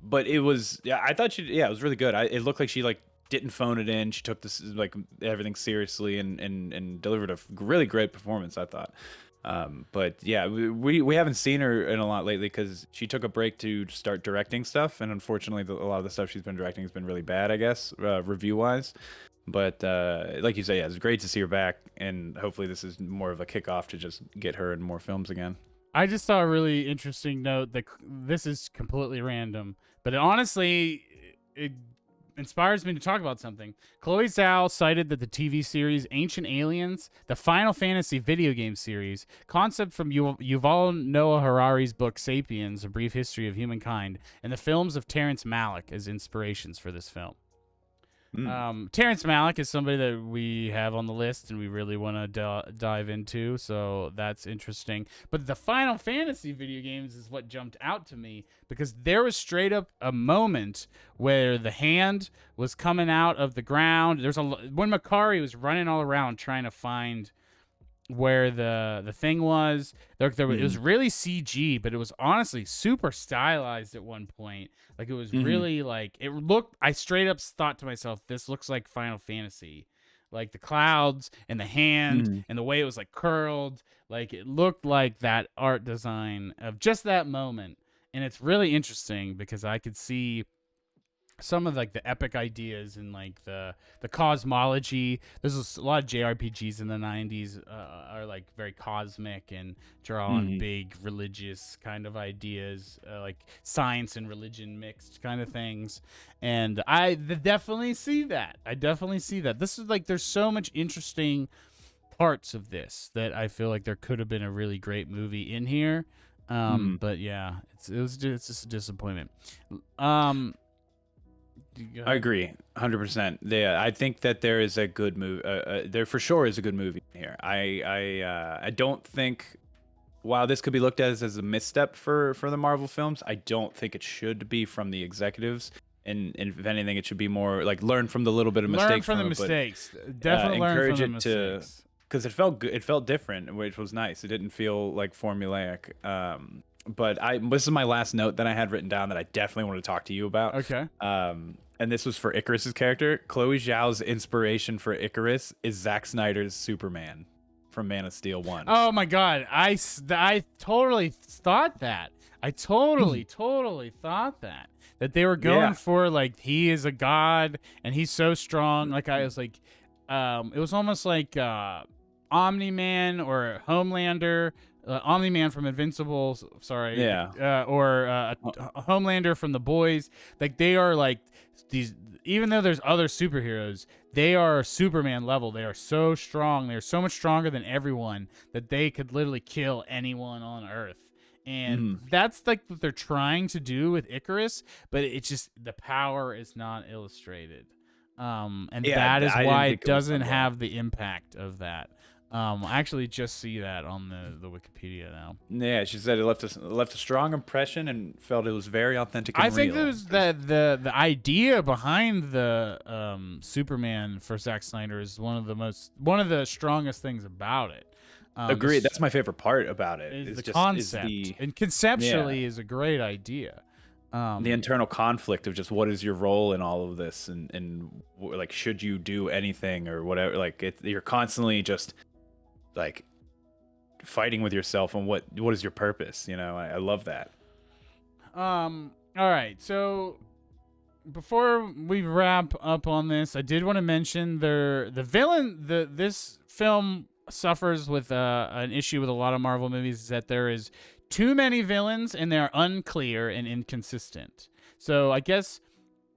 but it was, yeah, I thought it was really good. It looked like she like didn't phone it in. She took this like everything seriously and delivered a really great performance, I thought. But yeah, we haven't seen her in a lot lately because she took a break to start directing stuff, and unfortunately, a lot of the stuff she's been directing has been really bad, I guess, review wise. But like you say, yeah, it's great to see her back, and hopefully, this is more of a kickoff to just get her in more films again. I just saw a really interesting note that this is completely random, but it inspires me to talk about something. Chloe Zhao cited that the TV series Ancient Aliens, the Final Fantasy video game series, concept from Yuval Noah Harari's book *Sapiens: A Brief History of Humankind*, and the films of Terrence Malick as inspirations for this film. Terrence Malick is somebody that we have on the list and we really want to dive into, so that's interesting. But the Final Fantasy video games is what jumped out to me because there was straight up a moment where the hand was coming out of the ground. When Kory was running all around trying to find where the thing was. It was really CG, but it was honestly super stylized at one point. Like it was really like it looked. I straight up thought to myself, "This looks like Final Fantasy." Like the clouds and the hand and the way it was like curled, like it looked like that art design of just that moment. And it's really interesting because I could see some of like the epic ideas and like the cosmology. There's a lot of JRPGs in the 90s are like very cosmic and draw on big religious kind of ideas, like science and religion mixed kind of things. And I definitely see that. This is like there's so much interesting parts of this that I feel like there could have been a really great movie in here. But yeah, it's just a disappointment. I agree, 100%. Yeah, I think that there is a good movie. There for sure is a good movie here. I don't think. While this could be looked at as a misstep for the Marvel films, I don't think it should be from the executives. And if anything, it should be more like learn from the little bit of mistakes. Learn from the mistakes. Definitely learn from the mistakes. Because it felt good. It felt different, which was nice. It didn't feel like formulaic. But this is my last note that I had written down that I definitely want to talk to you about. Okay. And this was for Icarus's character. Chloe Zhao's inspiration for Icarus is Zack Snyder's Superman from Man of Steel 1. Oh my God. I totally thought that. I totally thought that. That they were going for like, he is a god and he's so strong. Like I was like, it was almost like Omni-Man or Homelander. Omni-Man from Invincible, sorry. Yeah. Or a Homelander from The Boys. Like they are like these, even though there's other superheroes, they are Superman level. They are so strong. They're so much stronger than everyone that they could literally kill anyone on Earth. And that's like what they're trying to do with Icarus, but it's just the power is not illustrated. And that is why it doesn't have the impact of that. I actually just see that on the Wikipedia now. Yeah, she said it left a strong impression and felt it was very authentic and I think real. it was the idea behind the Superman for Zack Snyder is one of the strongest things about it. Agreed. That's my favorite part about it. Is the concept and conceptually is a great idea. The internal conflict of just what is your role in all of this, and like should you do anything or whatever. Like you're constantly just like fighting with yourself on what is your purpose. You know, I love that. All right, so before we wrap up on this, I did want to mention the villain. This film suffers with an issue with a lot of Marvel movies, is that there is too many villains and they're unclear and inconsistent. So I guess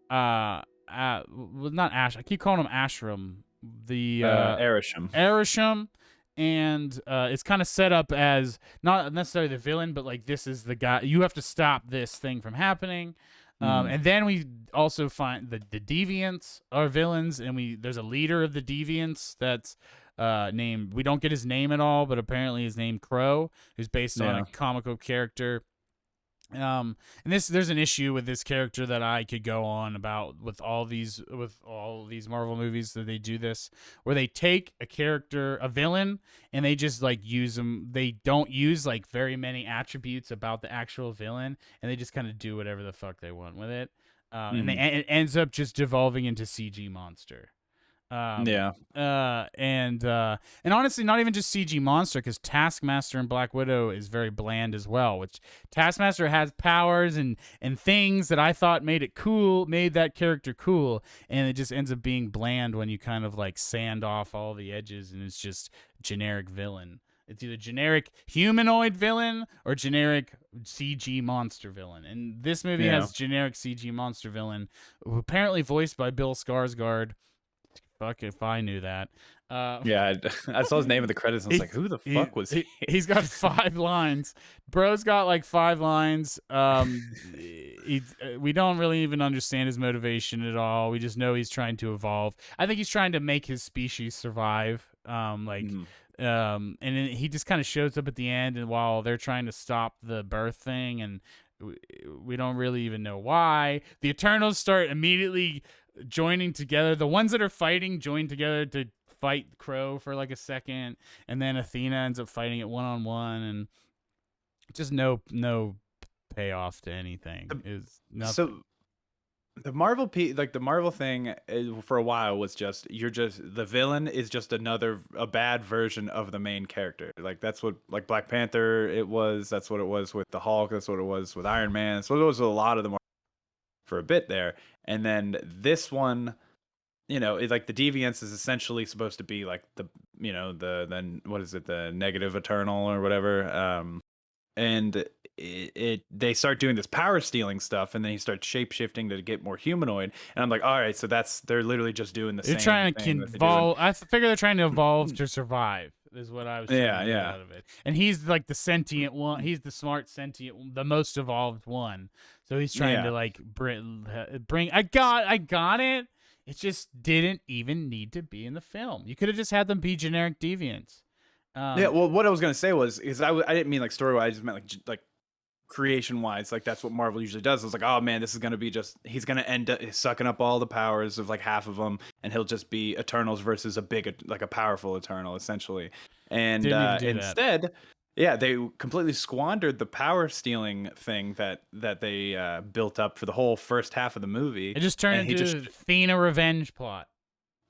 not Ash. I keep calling him Ashram. The Arisham. And it's kind of set up as not necessarily the villain, but like this is the guy. You have to stop this thing from happening. And then we also find the deviants are villains, and there's a leader of the deviants that's named, we don't get his name at all, but apparently his name Crow, who's based on a comic book character And there's an issue with this character that I could go on about with all these Marvel movies that they do this, where they take a character, a villain, and they just like use them. They don't use like very many attributes about the actual villain, and they just kind of do whatever the fuck they want with it. It ends up just devolving into CG monster. Um, Yeah. and honestly, not even just CG monster, because Taskmaster and Black Widow is very bland as well. Which Taskmaster has powers and things that I thought made it cool, made that character cool, and it just ends up being bland when you kind of like sand off all the edges, and it's just generic villain. It's either generic humanoid villain or generic CG monster villain. And this movie Yeah. has generic CG monster villain, apparently voiced by Bill Skarsgård. Fuck if I knew that. Yeah, I saw his name in the credits and I was like, who the fuck was he? He's got 5 lines. Bro's got like 5 lines. We don't really even understand his motivation at all. We just know he's trying to evolve. I think he's trying to make his species survive. And then he just kind of shows up at the end, and while they're trying to stop the birth thing, and we don't really even know why, the Eternals start immediately joining together. The ones that are fighting join together to fight Crow for like a second, and then Athena ends up fighting it one-on-one, and just no payoff to anything. Is nothing. So the Marvel the Marvel thing for a while was just the villain is just a bad version of the main character. Like that's what like Black Panther that's what it was with the Hulk, that's what it was with Iron Man. So it was a lot of the Marvel for a bit there. And then this one, it's like the deviance is essentially supposed to be like the what is it, the negative Eternal or whatever. And they start doing this power stealing stuff, and then he starts shape shifting to get more humanoid. And I'm like, all right, so they're literally just doing the They're same trying to thing evolve. I figure they're trying to evolve to survive. Is what I was trying to get out of it. And he's like the sentient one. He's the smart sentient, the most evolved one. So he's trying to like bring. I got it. It just didn't even need to be in the film. You could have just had them be generic deviants. Yeah, well, what I was gonna say was I didn't mean like story wise. I just meant like creation wise. Like that's what Marvel usually does. I was like, oh man, this is gonna be just he's gonna end up sucking up all the powers of like half of them, and he'll just be Eternals versus a powerful Eternal essentially. And instead, yeah, they completely squandered the power stealing thing that they built up for the whole first half of the movie. It just turned into Athena revenge plot.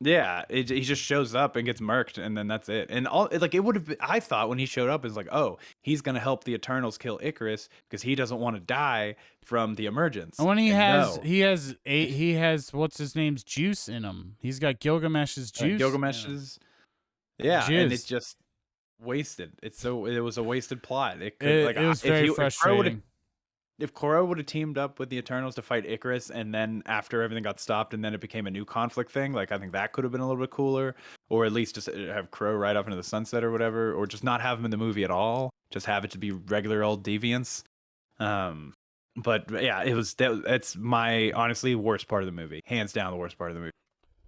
Yeah, he just shows up and gets murked, and then that's it. And it would have been, I thought when he showed up, is like, oh, he's gonna help the Eternals kill Icarus because he doesn't want to die from the emergence. And when he has what's his name's juice in him. He's got Gilgamesh's juice. And it's just wasted. It was a wasted plot. It was very frustrating. If Kory would have teamed up with the Eternals to fight Icarus, and then after everything got stopped, and then it became a new conflict thing, like I think that could have been a little bit cooler, or at least just have Kory ride off into the sunset or whatever, or just not have him in the movie at all, just have it to be regular old deviants. But yeah, it's my honestly worst part of the movie, hands down the worst part of the movie.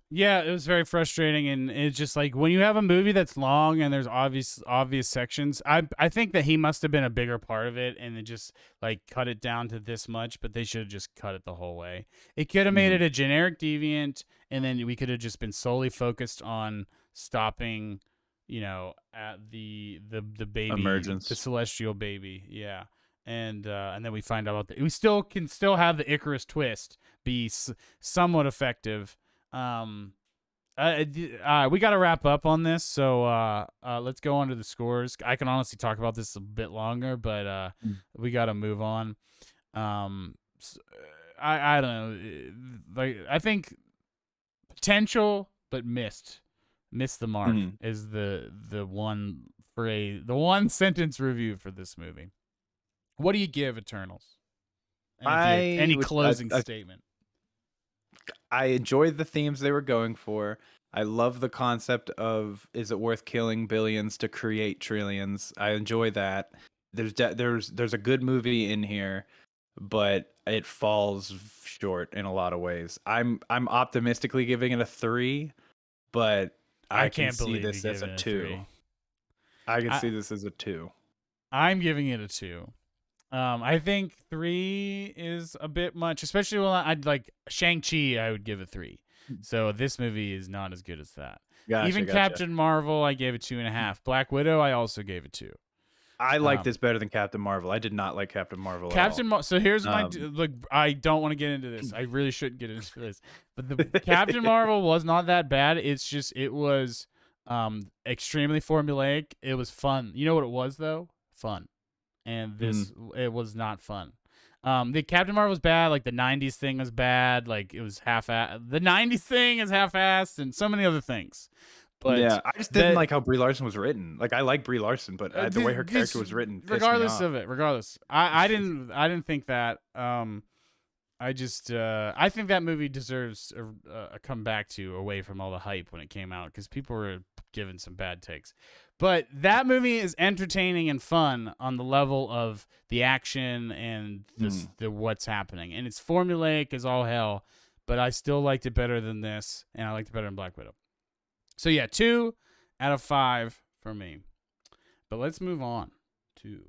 Yeah, it was very frustrating, and it's just like when you have a movie that's long and there's obvious sections. I think that he must have been a bigger part of it, and then just like cut it down to this much. But they should have just cut it the whole way. It could have made it a generic deviant, and then we could have just been solely focused on stopping, at the baby emergence, the celestial baby. Yeah. And then we find out we can still have the Icarus twist be somewhat effective. We got to wrap up on this, so let's go on to the scores. I can honestly talk about this a bit longer, but we got to move on. I don't know. Like I think potential, but missed the mark is the one phrase, the one sentence review for this movie. What do you give Eternals? Any closing statement? I enjoyed the themes they were going for. I love the concept of, is it worth killing billions to create trillions? I enjoy that. There's a good movie in here, but it falls short in a lot of ways. I'm optimistically giving it a 3, but I can see this as a 2. I can see this as a 2. I'm giving it a 2. I think 3 is a bit much, especially when I'd like Shang-Chi, I would give it 3. So this movie is not as good as that. Gotcha, Even gotcha. Captain Marvel, I gave it 2.5. Black Widow, I also gave it 2. I like Um, this better than Captain Marvel. I did not like Captain Marvel at all. So here's my Um, look. I don't want to get into this. I really shouldn't get into this. But the Captain Marvel was not that bad. It's just it was extremely formulaic. It was fun. You know what it was though? Fun. And mm, this it was not fun. The Captain Marvel was bad. Like the '90s thing was bad. Like it was the '90s thing is half-assed, and so many other things. But yeah, I just didn't that like how Brie Larson was written. Like I like Brie Larson, but the way her character this was written pissed me regardless off. of it, regardless, I didn't think that. I think that movie deserves a come back to away from all the hype when it came out because people were giving some bad takes. But that movie is entertaining and fun on the level of the action and Mm. the what's happening, and it's formulaic as all hell. But I still liked it better than this, and I liked it better than Black Widow. So yeah, 2 out of 5 for me. But let's move on to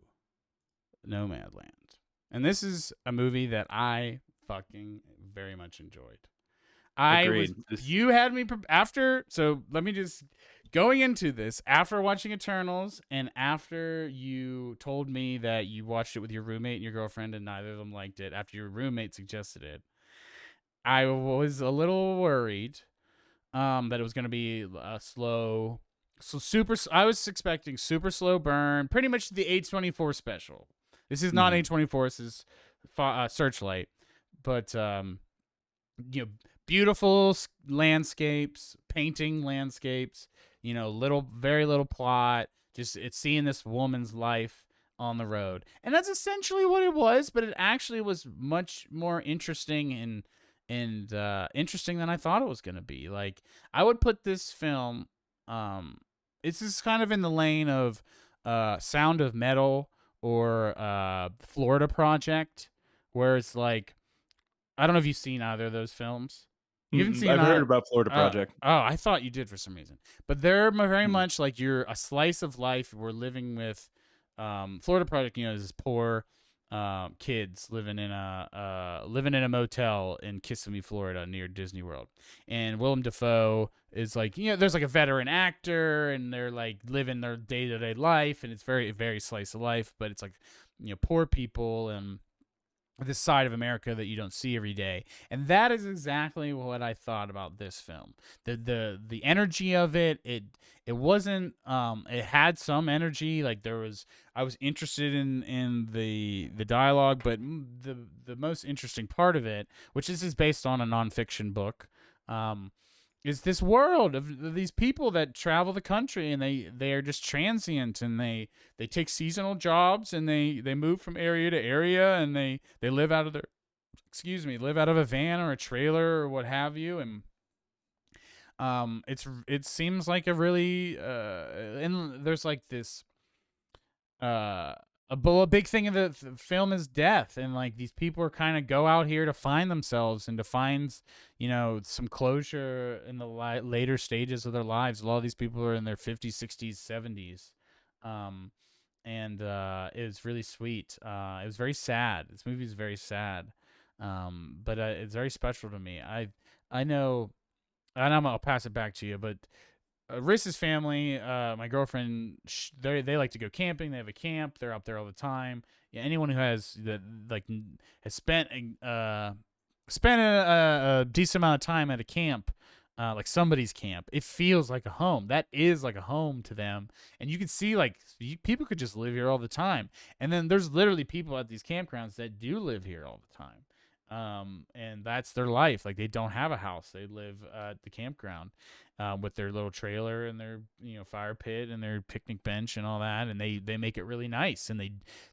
Nomadland. And this is a movie that I fucking very much enjoyed. Agreed. You had me after, so let me just, going into this, after watching Eternals and after you told me that you watched it with your roommate and your girlfriend and neither of them liked it, after your roommate suggested it, I was a little worried that it was going to be a slow, so super. I was expecting super slow burn, pretty much the A24 special. This is not Mhm. A24. This is Searchlight, but beautiful landscapes, painting landscapes. Very little plot. Just it's seeing this woman's life on the road, and that's essentially what it was. But it actually was much more interesting and interesting than I thought it was going to be. Like I would put this film, it's just kind of in the lane of Sound of Metal or Florida Project, where it's like I don't know if you've seen either of those films. You haven't Mm-mm. seen I've heard about Florida uh Project. oh, I thought you did for some reason. But they're very Mm. much like you're a slice of life. We're living with Florida Project, is this poor kids living in a motel in Kissimmee, Florida, near Disney World. And Willem Dafoe is like, there's like a veteran actor, and they're like living their day to day life, and it's very very slice of life, but it's like poor people and this side of America that you don't see every day. And that is exactly what I thought about this film. The energy of it wasn't it had some energy, like I was interested in the dialogue, but the most interesting part of it, which is based on a nonfiction book, is this world of these people that travel the country, and they are just transient, and they take seasonal jobs, and they move from area to area, and they live out of live out of a van or a trailer or what have you. And it seems like a really and there's like this uh a big thing of the film is death, and like these people are kind of go out here to find themselves and to find some closure in the later stages of their lives. A lot of these people are in their 50s, 60s, 70s, um and it was really sweet. It was very sad. This movie is very sad, but it's very special to me. I know, and I'll pass it back to you, but Riss's family, my girlfriend, they like to go camping. They have a camp. They're up there all the time. Yeah, anyone who has that like has spent a decent amount of time at a camp, like somebody's camp, it feels like a home. That is like a home to them, and you can see like people could just live here all the time. And then there's literally people at these campgrounds that do live here all the time. And that's their life. Like they don't have a house; they live at the campground, with their little trailer and their fire pit and their picnic bench and all that, and they make it really nice, and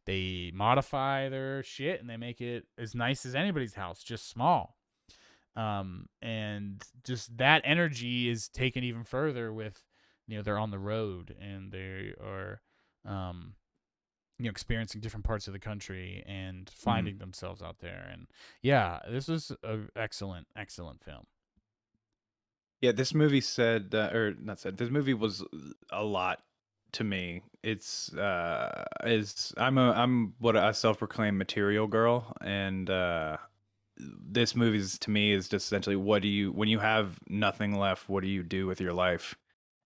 they modify their shit and they make it as nice as anybody's house, just small. And just that energy is taken even further with they're on the road, and they are um experiencing different parts of the country and Mhm. finding themselves out there. And yeah, this was an excellent film. Yeah, this movie said, or not said, this movie was a lot to me. It's is I'm what a self-proclaimed material girl, and this movie is, to me, is just essentially, what do you, when you have nothing left, what do you do with your life?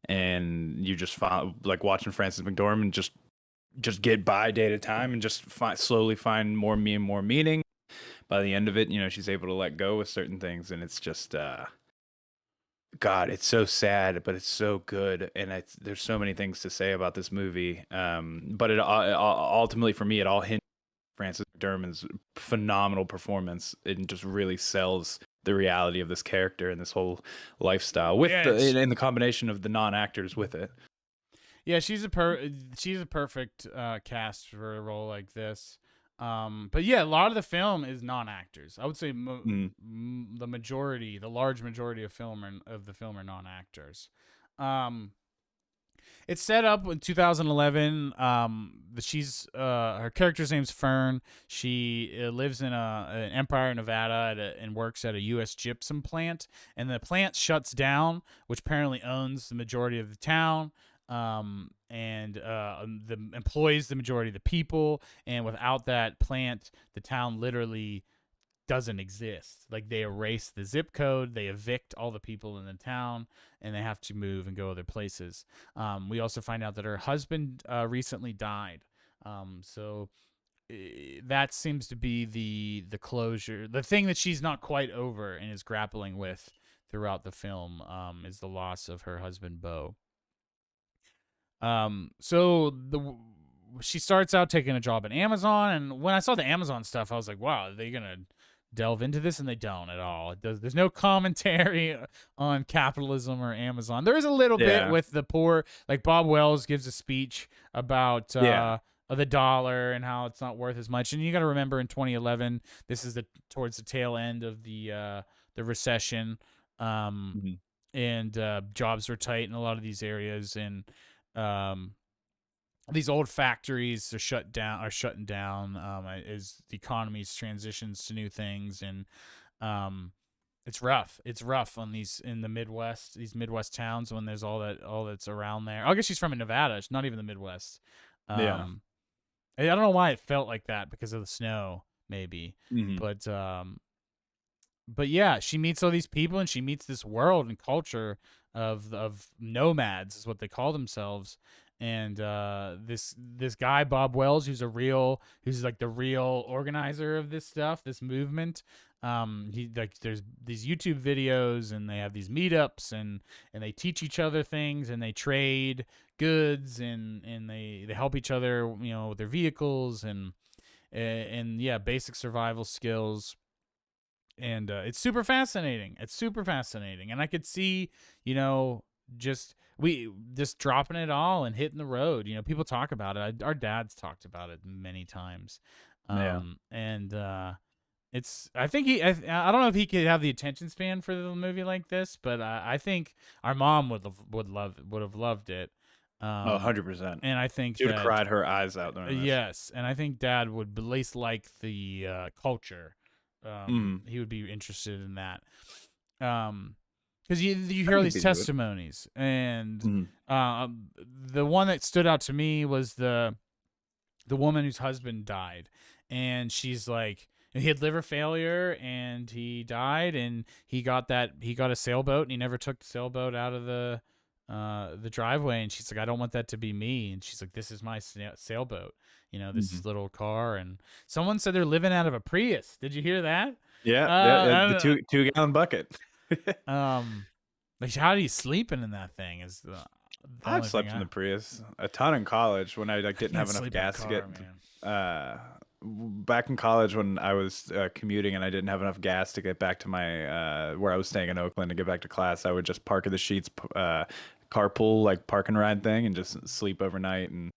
And you just find, like watching Frances McDormand just get by day at a time and just slowly find more me and more meaning. By the end of it, she's able to let go with certain things, and it's just God, it's so sad, but it's so good, and there's so many things to say about this movie. But ultimately, for me, it all hinged on Frances McDormand's phenomenal performance. It just really sells the reality of this character and this whole lifestyle with Yeah, in the combination of the non-actors with it. yeah, she's a perfect cast for a role like this. But yeah, a lot of the film is non-actors. I would say Mm. the large majority of the film are non-actors. Um, it's set up in 2011. She's her character's name's Fern. She lives in an Empire, Nevada, and works at a U.S. gypsum plant. And the plant shuts down, which apparently owns the majority of the town. And the employs the majority of the people. And without that plant, the town literally doesn't exist. Like, they erase the zip code, they evict all the people in the town, and they have to move and go other places. We also find out that her husband recently died. So that seems to be the closure, the thing that she's not quite over and is grappling with throughout the film, is the loss of her husband Beau. So she starts out taking a job at Amazon, and when I saw the Amazon stuff, I was like, wow, are they gonna delve into this? And they don't at all. There's no commentary on capitalism or Amazon. There is a little bit Yeah, with the poor, like Bob Wells gives a speech about yeah, the dollar and how it's not worth as much. And you got to remember, in 2011, this is towards the tail end of the recession, um, mhm. and jobs were tight in a lot of these areas, and um, these old factories are shutting down, as the economy's transitions to new things. And um, it's rough. It's rough on in the Midwest, these Midwest towns, when there's all that's around there. I guess she's from Nevada. It's not even the Midwest. Yeah. Um, I don't know why it felt like that, because of the snow, maybe. Hmm. But yeah, she meets all these people, and she meets this world and culture of nomads, is what they call themselves. And this guy Bob Wells, who's like the real organizer of this stuff, this movement. He, like, there's these YouTube videos, and they have these meetups, and they teach each other things, and they trade goods, and they help each other, with their vehicles, and yeah, basic survival skills. And it's super fascinating. It's super fascinating, and I could see, just we just dropping it all and hitting the road. People talk about it. Our dads talked about it many times. Yeah. And it's. I think I don't know if he could have the attention span for a movie like this, but I think our mom would have loved it. Oh, Um, 100%. and I think She would have that, cried her eyes out during this. yes, and I think Dad would at least like the culture. Mm. He would be interested in that. Because you I hear all think these he'd be into it. testimonies, and Mm. the one that stood out to me was the woman whose husband died, and she's like, he had liver failure, and he died, and he got a sailboat, and he never took the sailboat out of the driveway. And she's like, I don't want that to be me. And she's like, this is my sailboat, Mhm. this little car. And someone said they're living out of a Prius. Did you hear that? Yeah, I the don't two-gallon bucket. know. Like, how are you sleeping in that thing? Is the I've only thing slept in the Prius a ton in college when I like I didn't can't have enough sleep in a gas to car, get man. back in college when I was commuting and I didn't have enough gas to get back to my where I was staying in Oakland to get back to class. I would just park at the Sheets carpool, like park and ride thing, and just sleep overnight and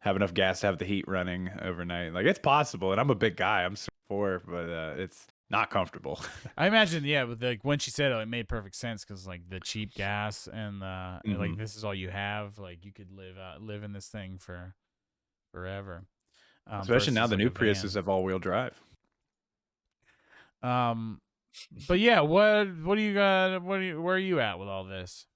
have enough gas to have the heat running overnight. Like, it's possible, and I'm a big guy. I'm 6'4", but it's not comfortable. I imagine, yeah, but like when she said it made perfect sense, because like the cheap gas, and Hmm. like, this is all you have. Like, you could live in this thing for forever, Especially now versus the like new a van. Priuses have all-wheel drive. But yeah, what do you got? Where are you at with all this?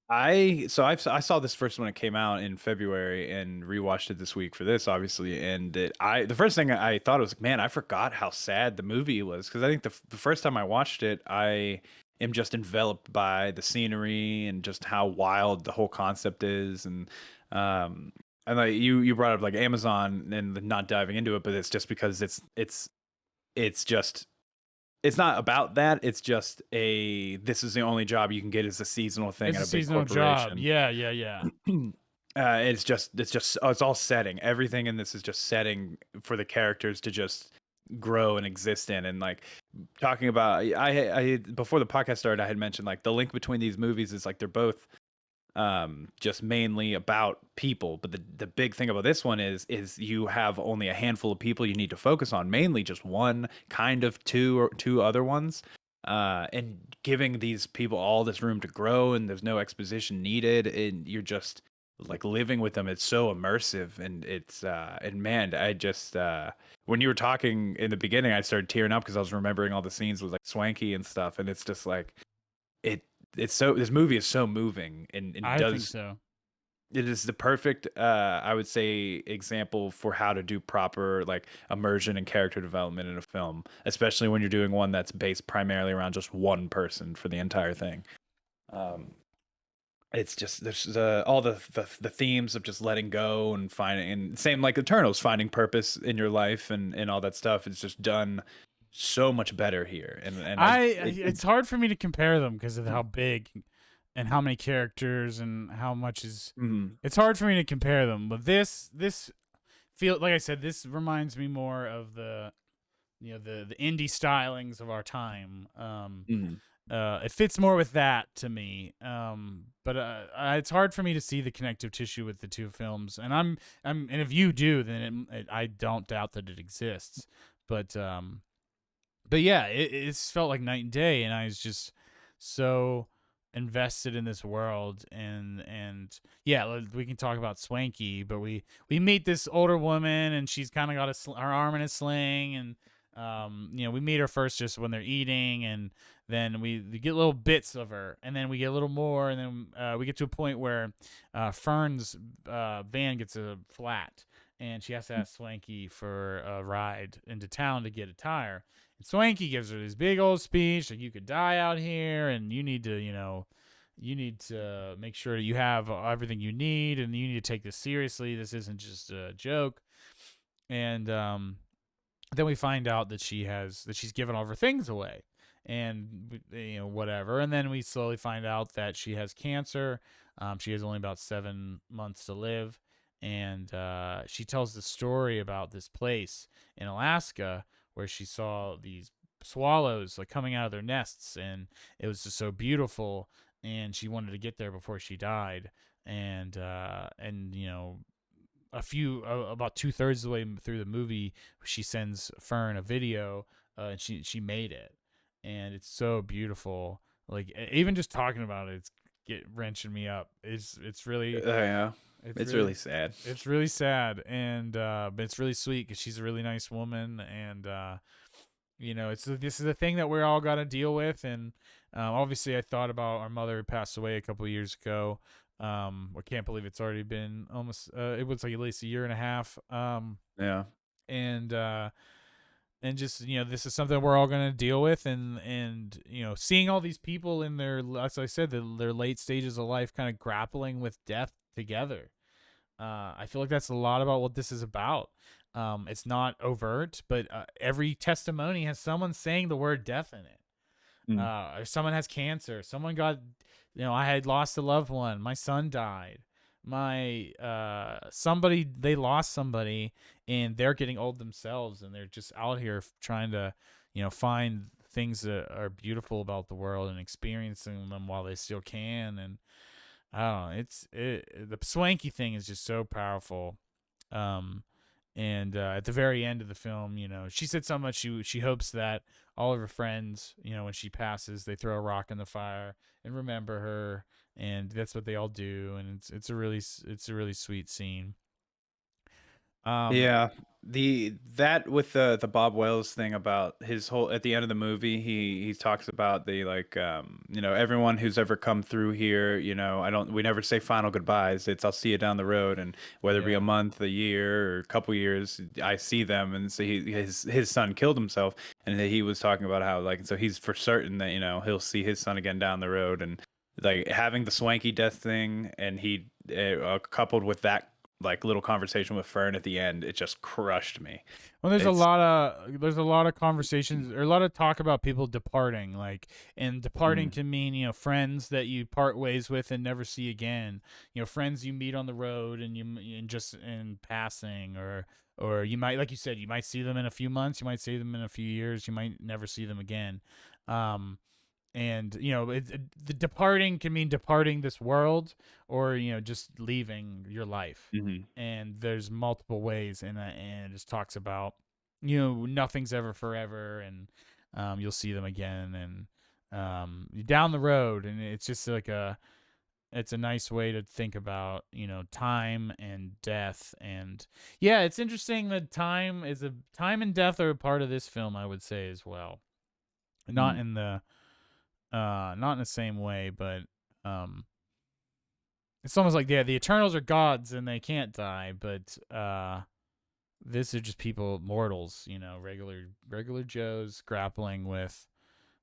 I saw this first when it came out in February and rewatched it this week for this, obviously. And the first thing I thought was, man, I forgot how sad the movie was, because I think the first time I watched it, I am just enveloped by the scenery and just how wild the whole concept is. Um and like you brought up like Amazon and not diving into it, but it's just because it's just it's not about that. It's just this is the only job you can get is a seasonal thing It's at a a big seasonal job. corporation. Yeah, yeah, yeah. It's all setting. Everything in this is just setting for the characters to just grow and exist in. And like talking about, I before the podcast started, I had mentioned like the link between these movies is like they're both just mainly about people, but the big thing about this one is you have only a handful of people you need to focus on, mainly just one, kind of two or two other ones, and giving these people all this room to grow, and there's no exposition needed, and you're just like living with them. It's so immersive, and and man, I just when you were talking in the beginning, I started tearing up because I was remembering all the scenes with like Swanky and stuff, and it's just like it it's so this movie is so moving, and I think does so. it is the perfect I would say example for how to do proper like immersion and character development in a film, especially when you're doing one that's based primarily around just one person for the entire thing. um it's just there's all the themes of just letting go and finding, and same like Eternals, finding purpose in your life and all that stuff. It's just done so much better here, and It's hard for me to compare them because of how big and how many characters and how much is. mhm, It's hard for me to compare them, but this feel like I said. This reminds me more of the indie stylings of our time. mhm. It fits more with that to me. But it's hard for me to see the connective tissue with the two films, and and if you do, then I don't doubt that it exists. But yeah, it's felt like night and day, and I was just so invested in this world, and yeah, we can talk about Swanky, but we meet this older woman, and she's kind of got her arm in a sling, and we meet her first just when they're eating, and then we get little bits of her, and then we get a little more, and then we get to a point where Fern's van gets a flat, and she has to ask Swanky for a ride into town to get a tire. And Swanky gives her this big old speech like, you could die out here, and you need to, you need to make sure you have everything you need, and you need to take this seriously. This isn't just a joke. And then we find out that she's given all of her things away, and whatever. And then we slowly find out that she has cancer. She has only about 7 months to live, and she tells the story about this place in Alaska where she saw these swallows like coming out of their nests, and it was just so beautiful, and she wanted to get there before she died. And about 2/3 of the way through the movie, she sends Fern a video, and she made it, and it's so beautiful. Like even just talking about it, it's get wrenching me up. It's really Yeah, it's it's really really sad. it's really sad, and but it's really sweet because she's a really nice woman, and this is a thing that we're all got to deal with, and obviously I thought about our mother who passed away a couple of years ago. I can't believe it's already been almost. It was like at least a year and a half. Yeah. And just this is something we're all going to deal with, and seeing all these people in their, as I said, their late stages of life, kind of grappling with death together. I feel like that's a lot about what this is about. It's not overt, but every testimony has someone saying the word death in it. Mm. If someone has cancer, someone got, I had lost a loved one, my son died, my somebody, they lost somebody, and they're getting old themselves, and they're just out here trying to, find things that are beautiful about the world and experiencing them while they still can. And I don't know, the Swanky thing is just so powerful. Um, and at the very end of the film, she said so much. She hopes that all of her friends, when she passes, they throw a rock in the fire and remember her, and that's what they all do. And it's a really sweet scene. Um, Yeah. That with the Bob Wells thing about his whole at the end of the movie, he talks about the like everyone who's ever come through here, I don't we never say final goodbyes. It's I'll see you down the road, and whether it be a Yeah. month, a year, or a couple years, I see them. And so his son killed himself, and he was talking about how like so he's for certain that he'll see his son again down the road, and like having the swanky death thing, and he coupled with that like little conversation with Fern at the end, it just crushed me. Well, It's there's a lot of conversations or a lot of talk about people departing, like, and departing mm, can mean friends that you part ways with and never see again. Friends you meet on the road and and just in passing, or you might, like you said, you might see them in a few months, you might see them in a few years, you might never see them again. Um, and the departing can mean departing this world, or just leaving your life. mhm, And there's multiple ways, and it just talks about nothing's ever forever, and you'll see them again, and down the road. And it's just like it's a nice way to think about time and death. And yeah, it's interesting that time and death are a part of this film, I would say, as well. Not mm. in the not in the same way, but um, it's almost like, yeah, the Eternals are gods and they can't die, but this is just people, mortals, regular Joes grappling with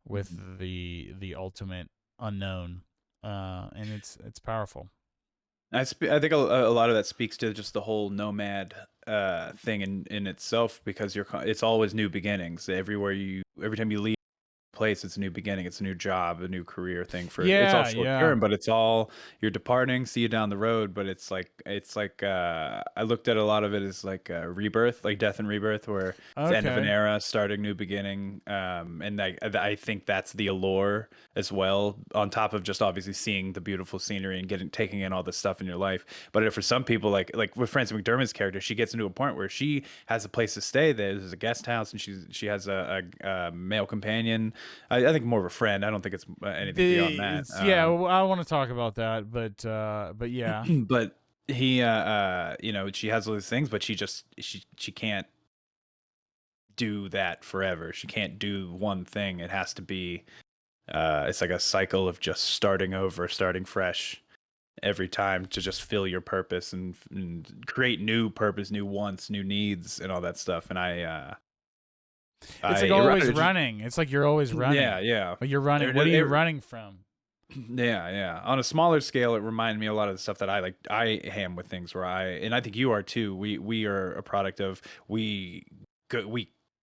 Mhm. the ultimate unknown, and it's powerful. I think a lot of that speaks to just the whole nomad thing in itself, because it's always new beginnings every time you leave place. It's a new beginning, it's a new job, a new career thing. For it's all Yeah, short yeah. term, but it's all you're departing, see you down the road. But it's like I looked at a lot of it as like rebirth, like death and rebirth, where it's the end of an Okay. era, starting new beginning. And I think that's the allure as well, on top of just obviously seeing the beautiful scenery and taking in all this stuff in your life. But for some people, like with Frances McDermott's character, she gets into a point where she has a place to stay. There's a guest house, and she has a male companion. I think more of a friend. I don't think it's anything beyond that. Yeah, I want to talk about that, but yeah. But she has all these things, but she can't do that forever. She can't do one thing. It has to be. It's like a cycle of just starting over, starting fresh every time to just fill your purpose and create new purpose, new wants, new needs, and all that stuff. And It's like it always rather just running. It's like you're always yeah, running. yeah. But you're running. What are you running from? Yeah, yeah. On a smaller scale, it reminded me a lot of the stuff that I am with things where and I think you are too. We are a product of we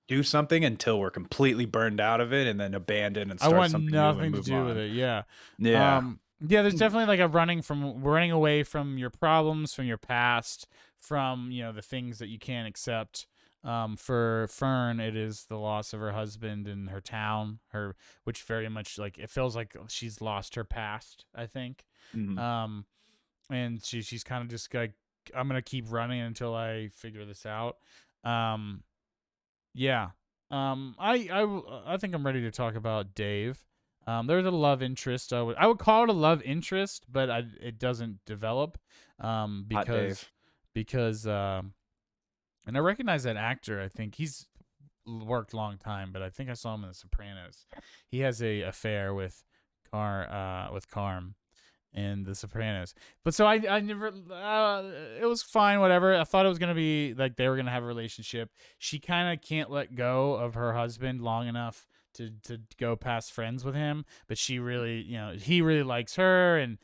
do something until we're completely burned out of it, and then abandon and I start want something new and nothing to move do with on. it. Yeah. Yeah. Yeah, there's definitely like a running away from your problems, from your past, from, the things that you can't accept. For Fern, it is the loss of her husband and her town, which very much, like, it feels like she's lost her past, I think. Mhm. Um, and she's kind of just like, I'm gonna keep running until I figure this out. Um, yeah. I think I'm ready to talk about Dave. There's a love interest. I would call it a love interest, but it doesn't develop. Um, Hot because Dave. because and I recognize that actor. I think he's worked a long time, but I think I saw him in The Sopranos. He has a affair with Carm in The Sopranos. But so I never. It was fine, whatever. I thought it was gonna be like they were gonna have a relationship. She kind of can't let go of her husband long enough to go past friends with him, but she really, he really likes her. And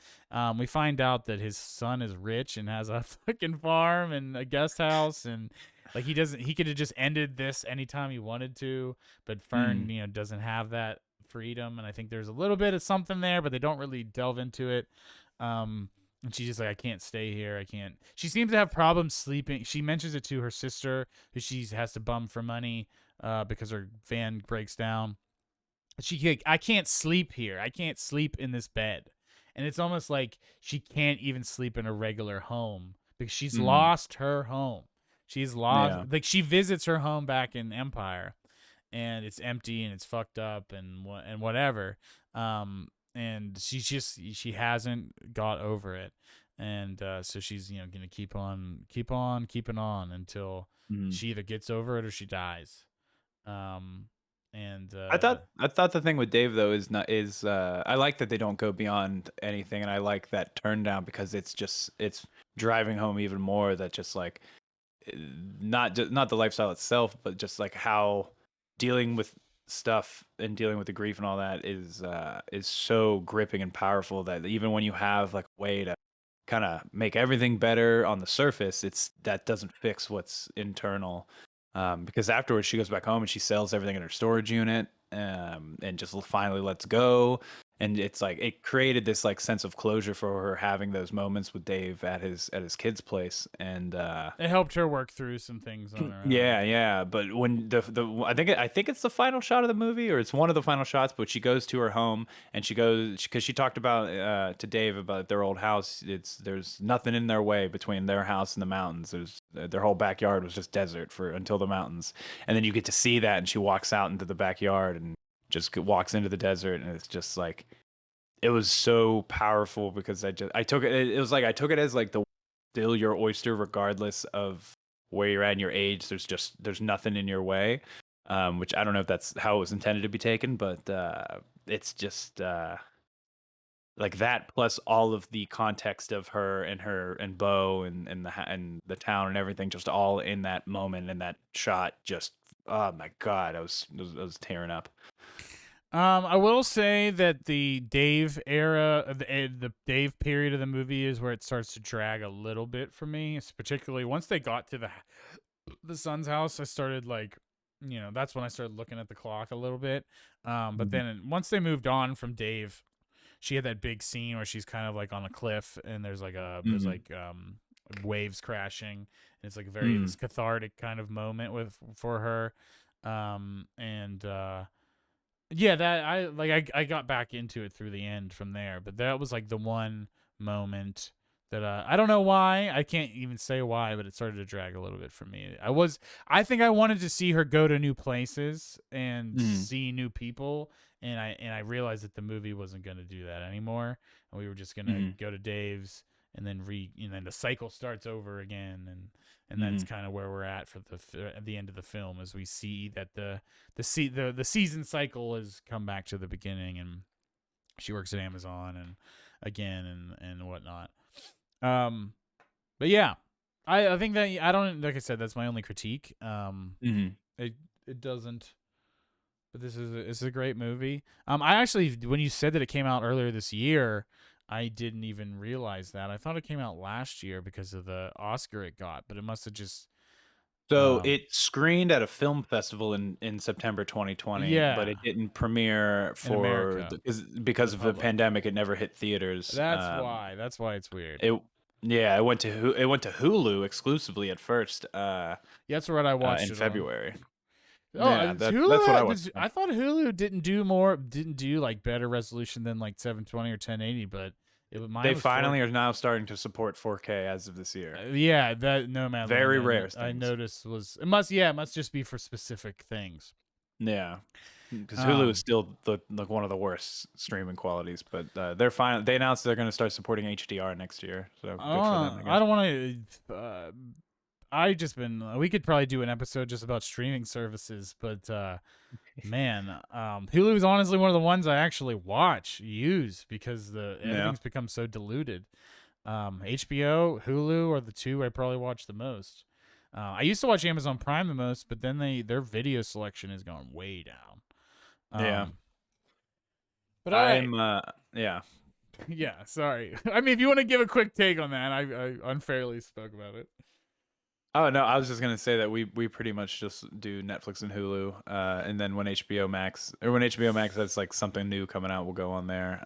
we find out that his son is rich and has a fucking farm and a guest house. And like, he could have just ended this anytime he wanted to, but Fern, Mm. doesn't have that freedom. And I think there's a little bit of something there, but they don't really delve into it. And she's just like, I can't stay here. I can't. She seems to have problems sleeping. She mentions it to her sister, who she has to bum for money because her van breaks down. I can't sleep here. I can't sleep in this bed. And it's almost like she can't even sleep in a regular home because she's Mhm. lost her home. She's lost, Yeah. like, she visits her home back in Empire, and it's empty and it's fucked up and whatever. And she hasn't got over it. and so she's gonna keeping on until Mhm. she either gets over it or she dies. Um, and I thought the thing with Dave though is not is I like that they don't go beyond anything, and I like that turn down because it's driving home even more that just like eh, not the lifestyle itself, but just like how dealing with stuff and dealing with the grief and all that is so gripping and powerful that even when you have like a way to kind of make everything better on the surface, it's that doesn't fix what's internal. Because afterwards she goes back home and she sells everything in her storage unit, and just finally lets go. And it's like it created this like sense of closure for her having those moments with Dave at his kid's place, and it helped her work through some things on her own. yeah, yeah. But when the I think it's the final shot of the movie, or it's one of the final shots. But she goes to her home and she goes because she talked about to Dave about their old house. There's nothing in their way between their house and the mountains. Their whole backyard was just desert for until the mountains, and then you get to see that. And she walks out into the backyard and just walks into the desert, and it's just like it was so powerful because I took it. It was like I took it as like the still your oyster regardless of where you're at in your age. There's nothing in your way, which I don't know if that's how it was intended to be taken, but it's just like that plus all of the context of her and Bo and the town and everything just all in that moment and that shot just oh my god I was tearing up. I will say that the Dave era, the Dave period of the movie is where it starts to drag a little bit for me. It's particularly once they got to the son's house, I started like, that's when I started looking at the clock a little bit. But Mhm. then once they moved on from Dave, she had that big scene where she's kind of like on a cliff and there's Mhm. like waves crashing, and it's like this Mhm. cathartic kind of moment for her. And yeah, that I got back into it through the end from there, but that was like the one moment that I don't know why, I can't even say why, but it started to drag a little bit for me. I think I wanted to see her go to new places and Mhm. see new people, and I realized that the movie wasn't going to do that anymore, and we were just going to Mhm. go to Dave's and then the cycle starts over again, and that's Mhm. kind of where we're at for at the end of the film, as we see that the season cycle has come back to the beginning, and she works at Amazon and again and whatnot. Um, but yeah, I think that I don't like I said that's my only critique. Mhm. It doesn't. But this is a great movie. I actually when you said that it came out earlier this year, I didn't even realize that. I thought it came out last year because of the Oscar it got, but it must have just So um it screened at a film festival in September 2020, but yeah, it didn't premiere in for America to because the of the public. pandemic. It never hit theaters. That's why. That's why it's weird. It yeah, it went to Hulu exclusively at first Yeah, that's what I watched in it on. February. Oh, Yeah, that's what I Hulu. watched. I thought Hulu didn't do like better resolution than like 720 or 1080, but mine They was 4. finally are now starting to support 4K as of this year. Yeah, that Nomadland Very rare I things. noticed it must just be for specific things. Yeah. Because Hulu is Um, still like one of the worst streaming qualities, but they're fine. They announced they're going to start supporting HDR next year, so good for them, I I guess. don't want to. I just been. We could probably do an episode just about streaming services, but man, Hulu is honestly one of the ones I actually use because the Yeah, everything's become so diluted. HBO, Hulu are the two I probably watch the most. I used to watch Amazon Prime the most, but then their video selection has gone way down. yeah. But all right, I'm yeah. yeah. Sorry. I mean, if you want to give a quick take on that, I unfairly spoke about it. Oh no, I was just gonna say that we pretty much just do Netflix and Hulu, and then when HBO Max has like something new coming out, we'll go on there.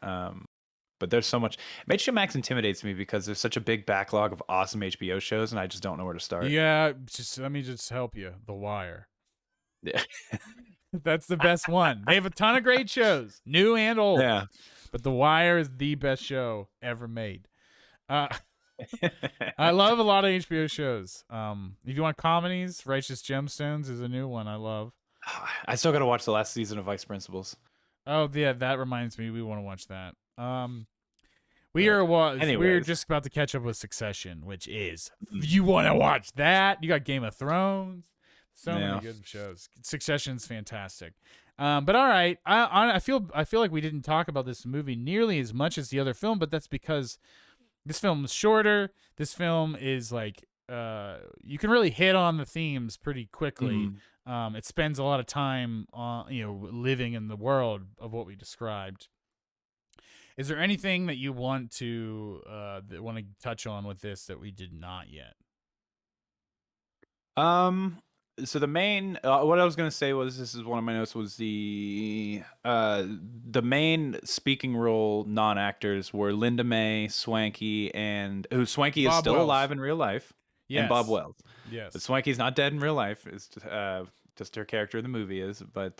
But there's so much. HBO Max intimidates me because there's such a big backlog of awesome HBO shows, and I just don't know where to start. Yeah, just let me just help you. The Wire. Yeah, That's the best one. They have a ton of great shows, new and old, yeah. but The Wire is the best show ever made. Uh, I love a lot of HBO shows. If you want comedies, Righteous Gemstones is a new one I love. I still got to watch the last season of Vice Principals. Oh yeah, that reminds me, we want to watch that. We are Anyways, just about to catch up with Succession, which is mm, you want to watch that. You got Game of Thrones, so many yeah. good shows. Succession's fantastic. But all right, I feel like we didn't talk about this movie nearly as much as the other film, but that's because this film is shorter. This film is like you can really hit on the themes pretty quickly. Mhm. It spends a lot of time on living in the world of what we described. Is there anything that you want to touch on with this that we did not yet? Um, so the main what I was gonna say was this is one of my notes was the main speaking role non actors were Linda May, Swanky, and who Swanky is Bob still Wells. alive in real life, and Bob Yes. Wells. But Yes. Swanky's not dead in real life. It's just her character in the movie is. But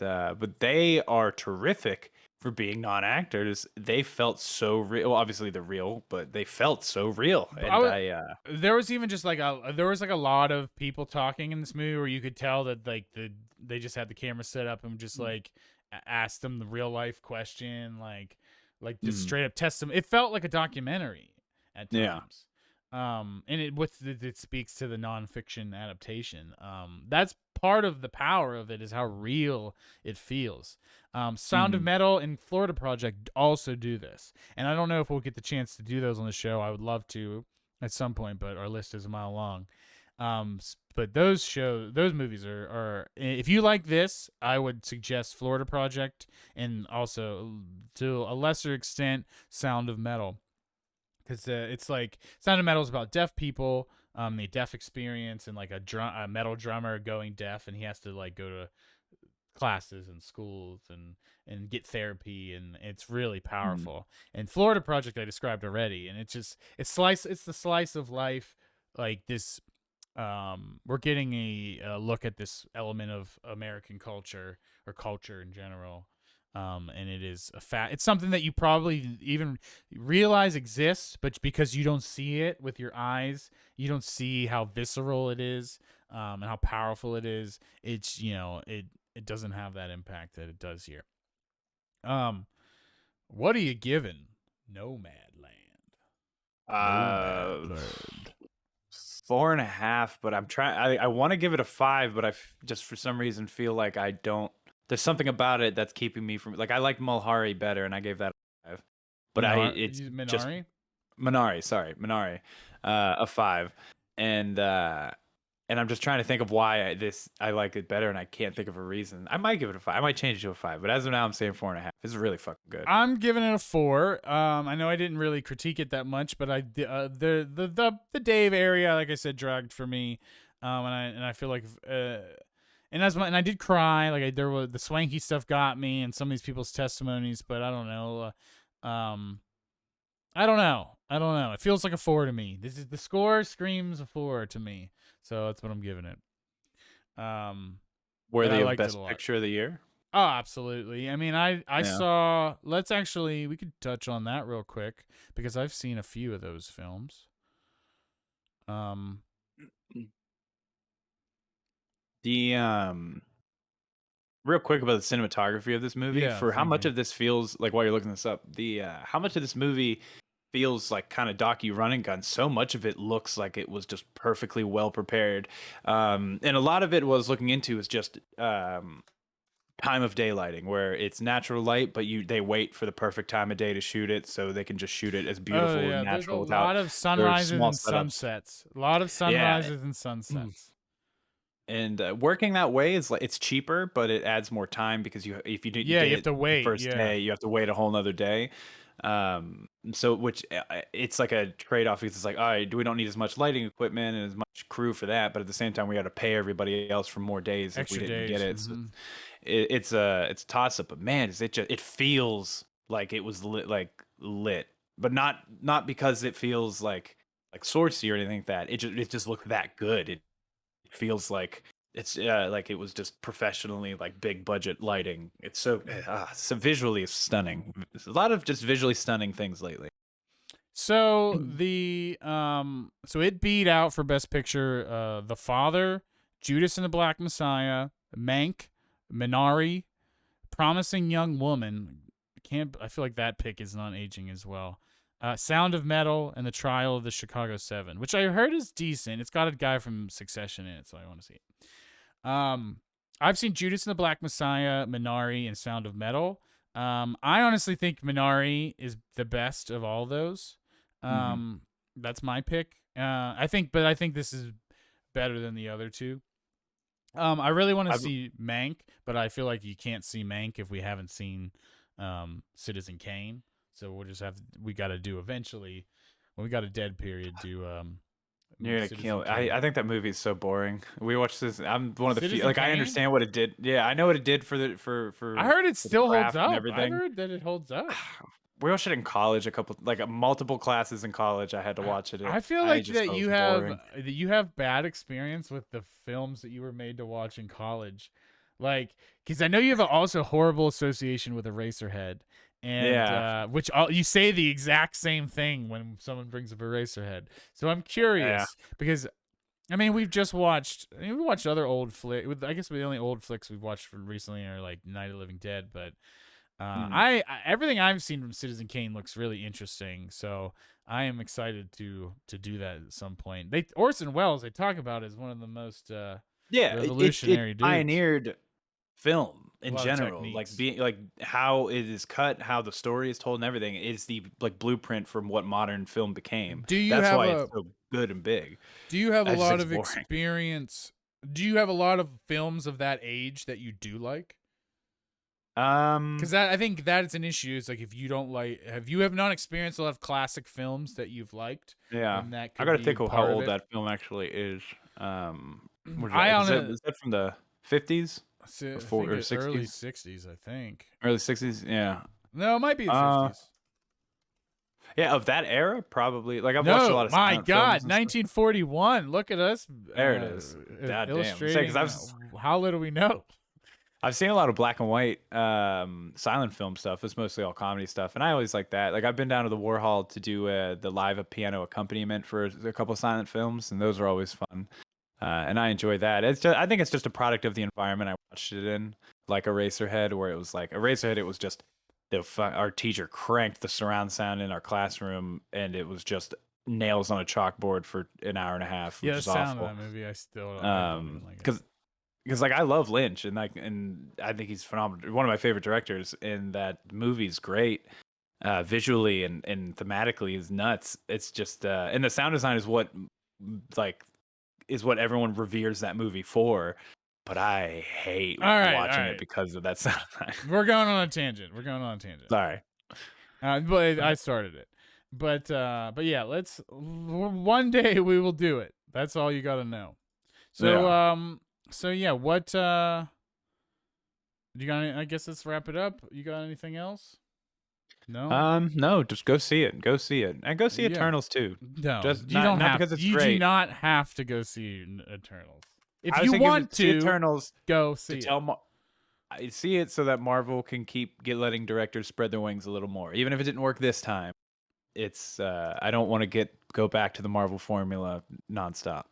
they are terrific for being non-actors. They felt so real. Well, obviously they're real, but they felt so real. And There was even just like a lot of people talking in this movie where you could tell that like they just had the camera set up and just like asked them the real life question, like just Mhm. straight up test them. It felt like a documentary at Yeah. times. And it speaks to the nonfiction adaptation. That's part of the power of it is how real it feels. Sound of Mhm. Metal and Florida Project also do this, and I don't know if we'll get the chance to do those on the show. I would love to at some point, but our list is a mile long. But those movies are. If you like this, I would suggest Florida Project, and also to a lesser extent, Sound of Metal, because it's like Sound of Metal is about deaf people, the deaf experience, and like a metal drummer going deaf, and he has to like go to classes and schools and get therapy, and it's really Mhm. powerful. And Florida Project I described already, and it's the slice of life, like this. We're getting a look at this element of American culture or culture in general. And it is it's something that you probably even realize exists, but because you don't see it with your eyes, you don't see how visceral it is, and how powerful it is. It's it doesn't have that impact that it does here. Um, what are you giving Nomadland? Uh, Nomadland. 4.5, but I'm trying. I want to give it a 5, but just for some reason feel like I don't. There's something about it that's keeping me from like I like Mulhari better, and I gave that a 5. But it's just Minari. Minari. Sorry, Minari, a 5, and uh, and I'm just trying to think of why I like it better, and I can't think of a reason. I might give it a 5. I might change it to a 5, but as of now, I'm saying 4.5. It's really fucking good. I'm giving it a 4. I know I didn't really critique it that much, but the Dave area, like I said, dragged for me. And I feel like and I did cry. There was the swanky stuff got me, and some of these people's testimonies, but I don't know. I don't know. I don't know. It feels like a 4 to me. This is the score screams a 4 to me, so that's what I'm giving it. But I Worthy of liked it a Best lot. Picture of the Year. Oh, absolutely. I mean, I Yeah. saw. We could touch on that real quick because I've seen a few of those films. Um, The real quick about the cinematography of this movie yeah, for how thank much you. of this feels like while you're looking this up the how much of this movie feels like kind of docu running gun. So much of it looks like it was just perfectly well prepared, and a lot of it was looking into is just time of day lighting where it's natural light but they wait for the perfect time of day to shoot it so they can just shoot it as Oh beautiful and yeah, there's a natural without lot of their sunrises small and setups. sunsets. A lot of Yeah. sunrises and sunsets. And working that way is like it's cheaper, but it adds more time because if you didn't Yeah, get you have it to the wait. first Yeah, day, you have to wait a whole nother day. So which it's like a trade off because it's like, all right, we don't need as much lighting equipment and as much crew for that, but at the same time, we got to pay everybody else for more days if we extra didn't get days. it. So it's a toss up, but man, it feels like it was lit, but not because it feels like sourcey or anything like that. It just looked that good. It feels like it was just professionally like big budget lighting. It's so visually stunning. There's a lot of just visually stunning things lately. So it beat out for Best Picture The Father, Judas and the Black Messiah, Mank, Minari, Promising Young Woman. I feel like that pick is not aging as well. Sound of Metal, and The Trial of the Chicago Seven, which I heard is decent. It's got a guy from Succession in it, so I want to see it. I've seen Judas and the Black Messiah, Minari, and Sound of Metal. I honestly think Minari is the best of all those. Mm-hmm. That's my pick. I think this is better than the other two. I really want to see Mank, but I feel like you can't see Mank if we haven't seen Citizen Kane. So we'll just we got to do eventually when we got a dead period. Do You're gonna Citizen kill it. Kane. I think that movie is so boring. We watched this. I'm one of the few. Citizen Like I Kane. understand what it did. Yeah, I know what it did for I heard it the still holds craft and up. I've everything. heard that it holds up. We watched it in college. Multiple classes in college. I had to watch it. I feel I like just that thought it was boring. you have bad experience with the films that you were made to watch in college, like because I know you have also horrible association with Eraserhead, and Yeah, you say the exact same thing when someone brings up Eraserhead. So I'm yeah. curious because I mean we watched other old flicks. I guess the only old flicks we've watched recently are like Night of the Living Dead, but Mhm. everything I've seen from Citizen Kane looks really interesting, so I am excited to do that at some point. Orson Welles they talk about as one of the most Yeah, it revolutionary dudes. pioneered film A in lot of general, like techniques. being like how it is cut, how the story is told, and everything is the like blueprint from what modern film became. Do you That's have why it's a so good and big. Do you have a I just think lot it's of boring. experience? Do you have a lot of films of that age that you do like? Because Um, I think that is an issue. It's like if you don't like, if you have not experienced a lot of classic films that you've liked, yeah, then that I could got to be think of how part of old it. that film actually is. What is I that? on a Is that from the 50s I think or early 60s, 60s. I think early 60s? Yeah. no, it might be the Uh, 50s. yeah, of that era, probably. Like I've watched a No, lot of my silent God, films and stuff. 1941. Look at us There it is. God damn. Say because illustrating. How little we know. I've seen a lot of black and white silent film stuff. It's mostly all comedy stuff, and I always like that. Like I've been down to the Warhol to do the live piano accompaniment for a couple of silent films, and those are always fun. And I enjoy that. I think it's just a product of the environment I watched it in, like Eraserhead, where it was like Eraserhead. It was just our teacher cranked the surround sound in our classroom, and it was just nails on a chalkboard for an hour and a half, Yeah, which the is sound of awful. that movie, I don't even like it. Because like I love Lynch and I think he's phenomenal. One of my favorite directors, and that movie's great. Visually and thematically is nuts. It's just and the sound design is like is what everyone reveres that movie for. But I hate All watching it right. because of that sound design. We're going on a tangent. We're going on a tangent. Sorry. But I started it. But yeah, let's one day we will do it. That's all you got to know. So Yeah. so yeah, what you got I guess let's wrap it up. You got anything else? No? No, just go see it. Go see it. And go see Yeah. Eternals too. No. Just You don't not have because it's you do great. not have to go see Eternals. If I was you thinking want to see to, Eternals go to see it. tell I see it so that Marvel can get letting directors spread their wings a little more. Even if it didn't work this time, it's I don't want to go back to the Marvel formula nonstop.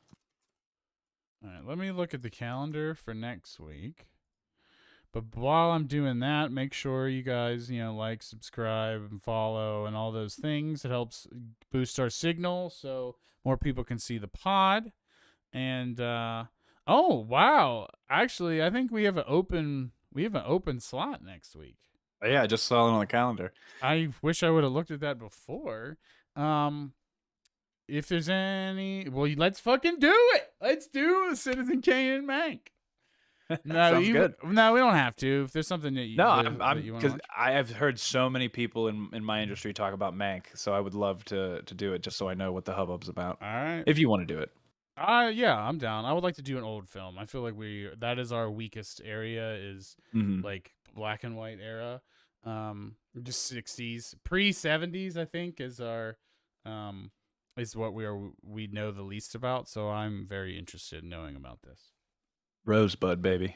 All right, let me look at the calendar for next week. But while I'm doing that, make sure you guys, like, subscribe, and follow, and all those things. It helps boost our signal so more people can see the pod. And oh wow, actually, I think we have an open slot next week. But yeah, I just saw it on the calendar. I wish I would have looked at that before. Um, if there's well, let's fucking do it. Let's do Citizen Kane and Mank. Sounds good. No, we don't have to. If there's something No, that I'm you want to because watch. I have heard so many people in my industry talk about Mank, so I would love to do it just so I know what the hubbub's about. All right. If you want to do it. Yeah, I'm down. I would like to do an old film. I feel like that is our weakest area is Hmm. like black and white era. Just 60s, pre 70s I think um is what we know the least about, so I'm very interested in knowing about this. Rosebud, baby.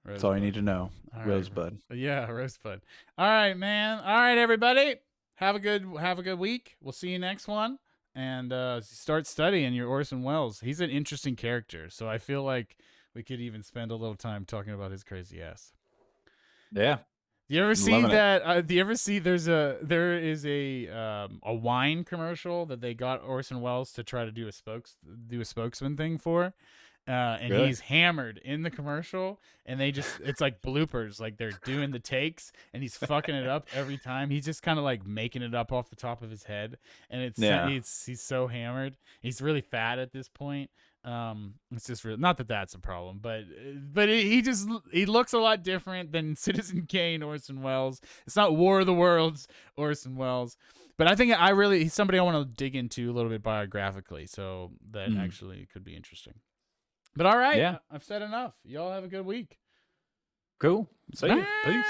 That's all you need Rosebud. to know. All right. Rosebud. Yeah, Rosebud. All right, man. All right, everybody. Have a good week. We'll see you next one. And start studying your Orson Welles. He's an interesting character, so I feel like we could even spend a little time talking about his crazy ass. Yeah. Do you ever see Loving it. that? Do you ever see there is a wine commercial that they got Orson Welles to try to do a spokesman thing for, and Really? he's hammered in the commercial, and it's like bloopers, like they're doing the takes, and he's fucking it up every time. He's just kind of like making it up off the top of his head, and Yeah. he's so hammered. He's really fat at this point. It's just real. Not that that's a problem, but he looks a lot different than Citizen Kane Orson Welles. It's not War of the Worlds Orson Welles, but I think he's somebody I want to dig into a little bit biographically, so that actually could be interesting. But all right, Yeah. I've said enough. Y'all have a good week. Cool. See you. Peace.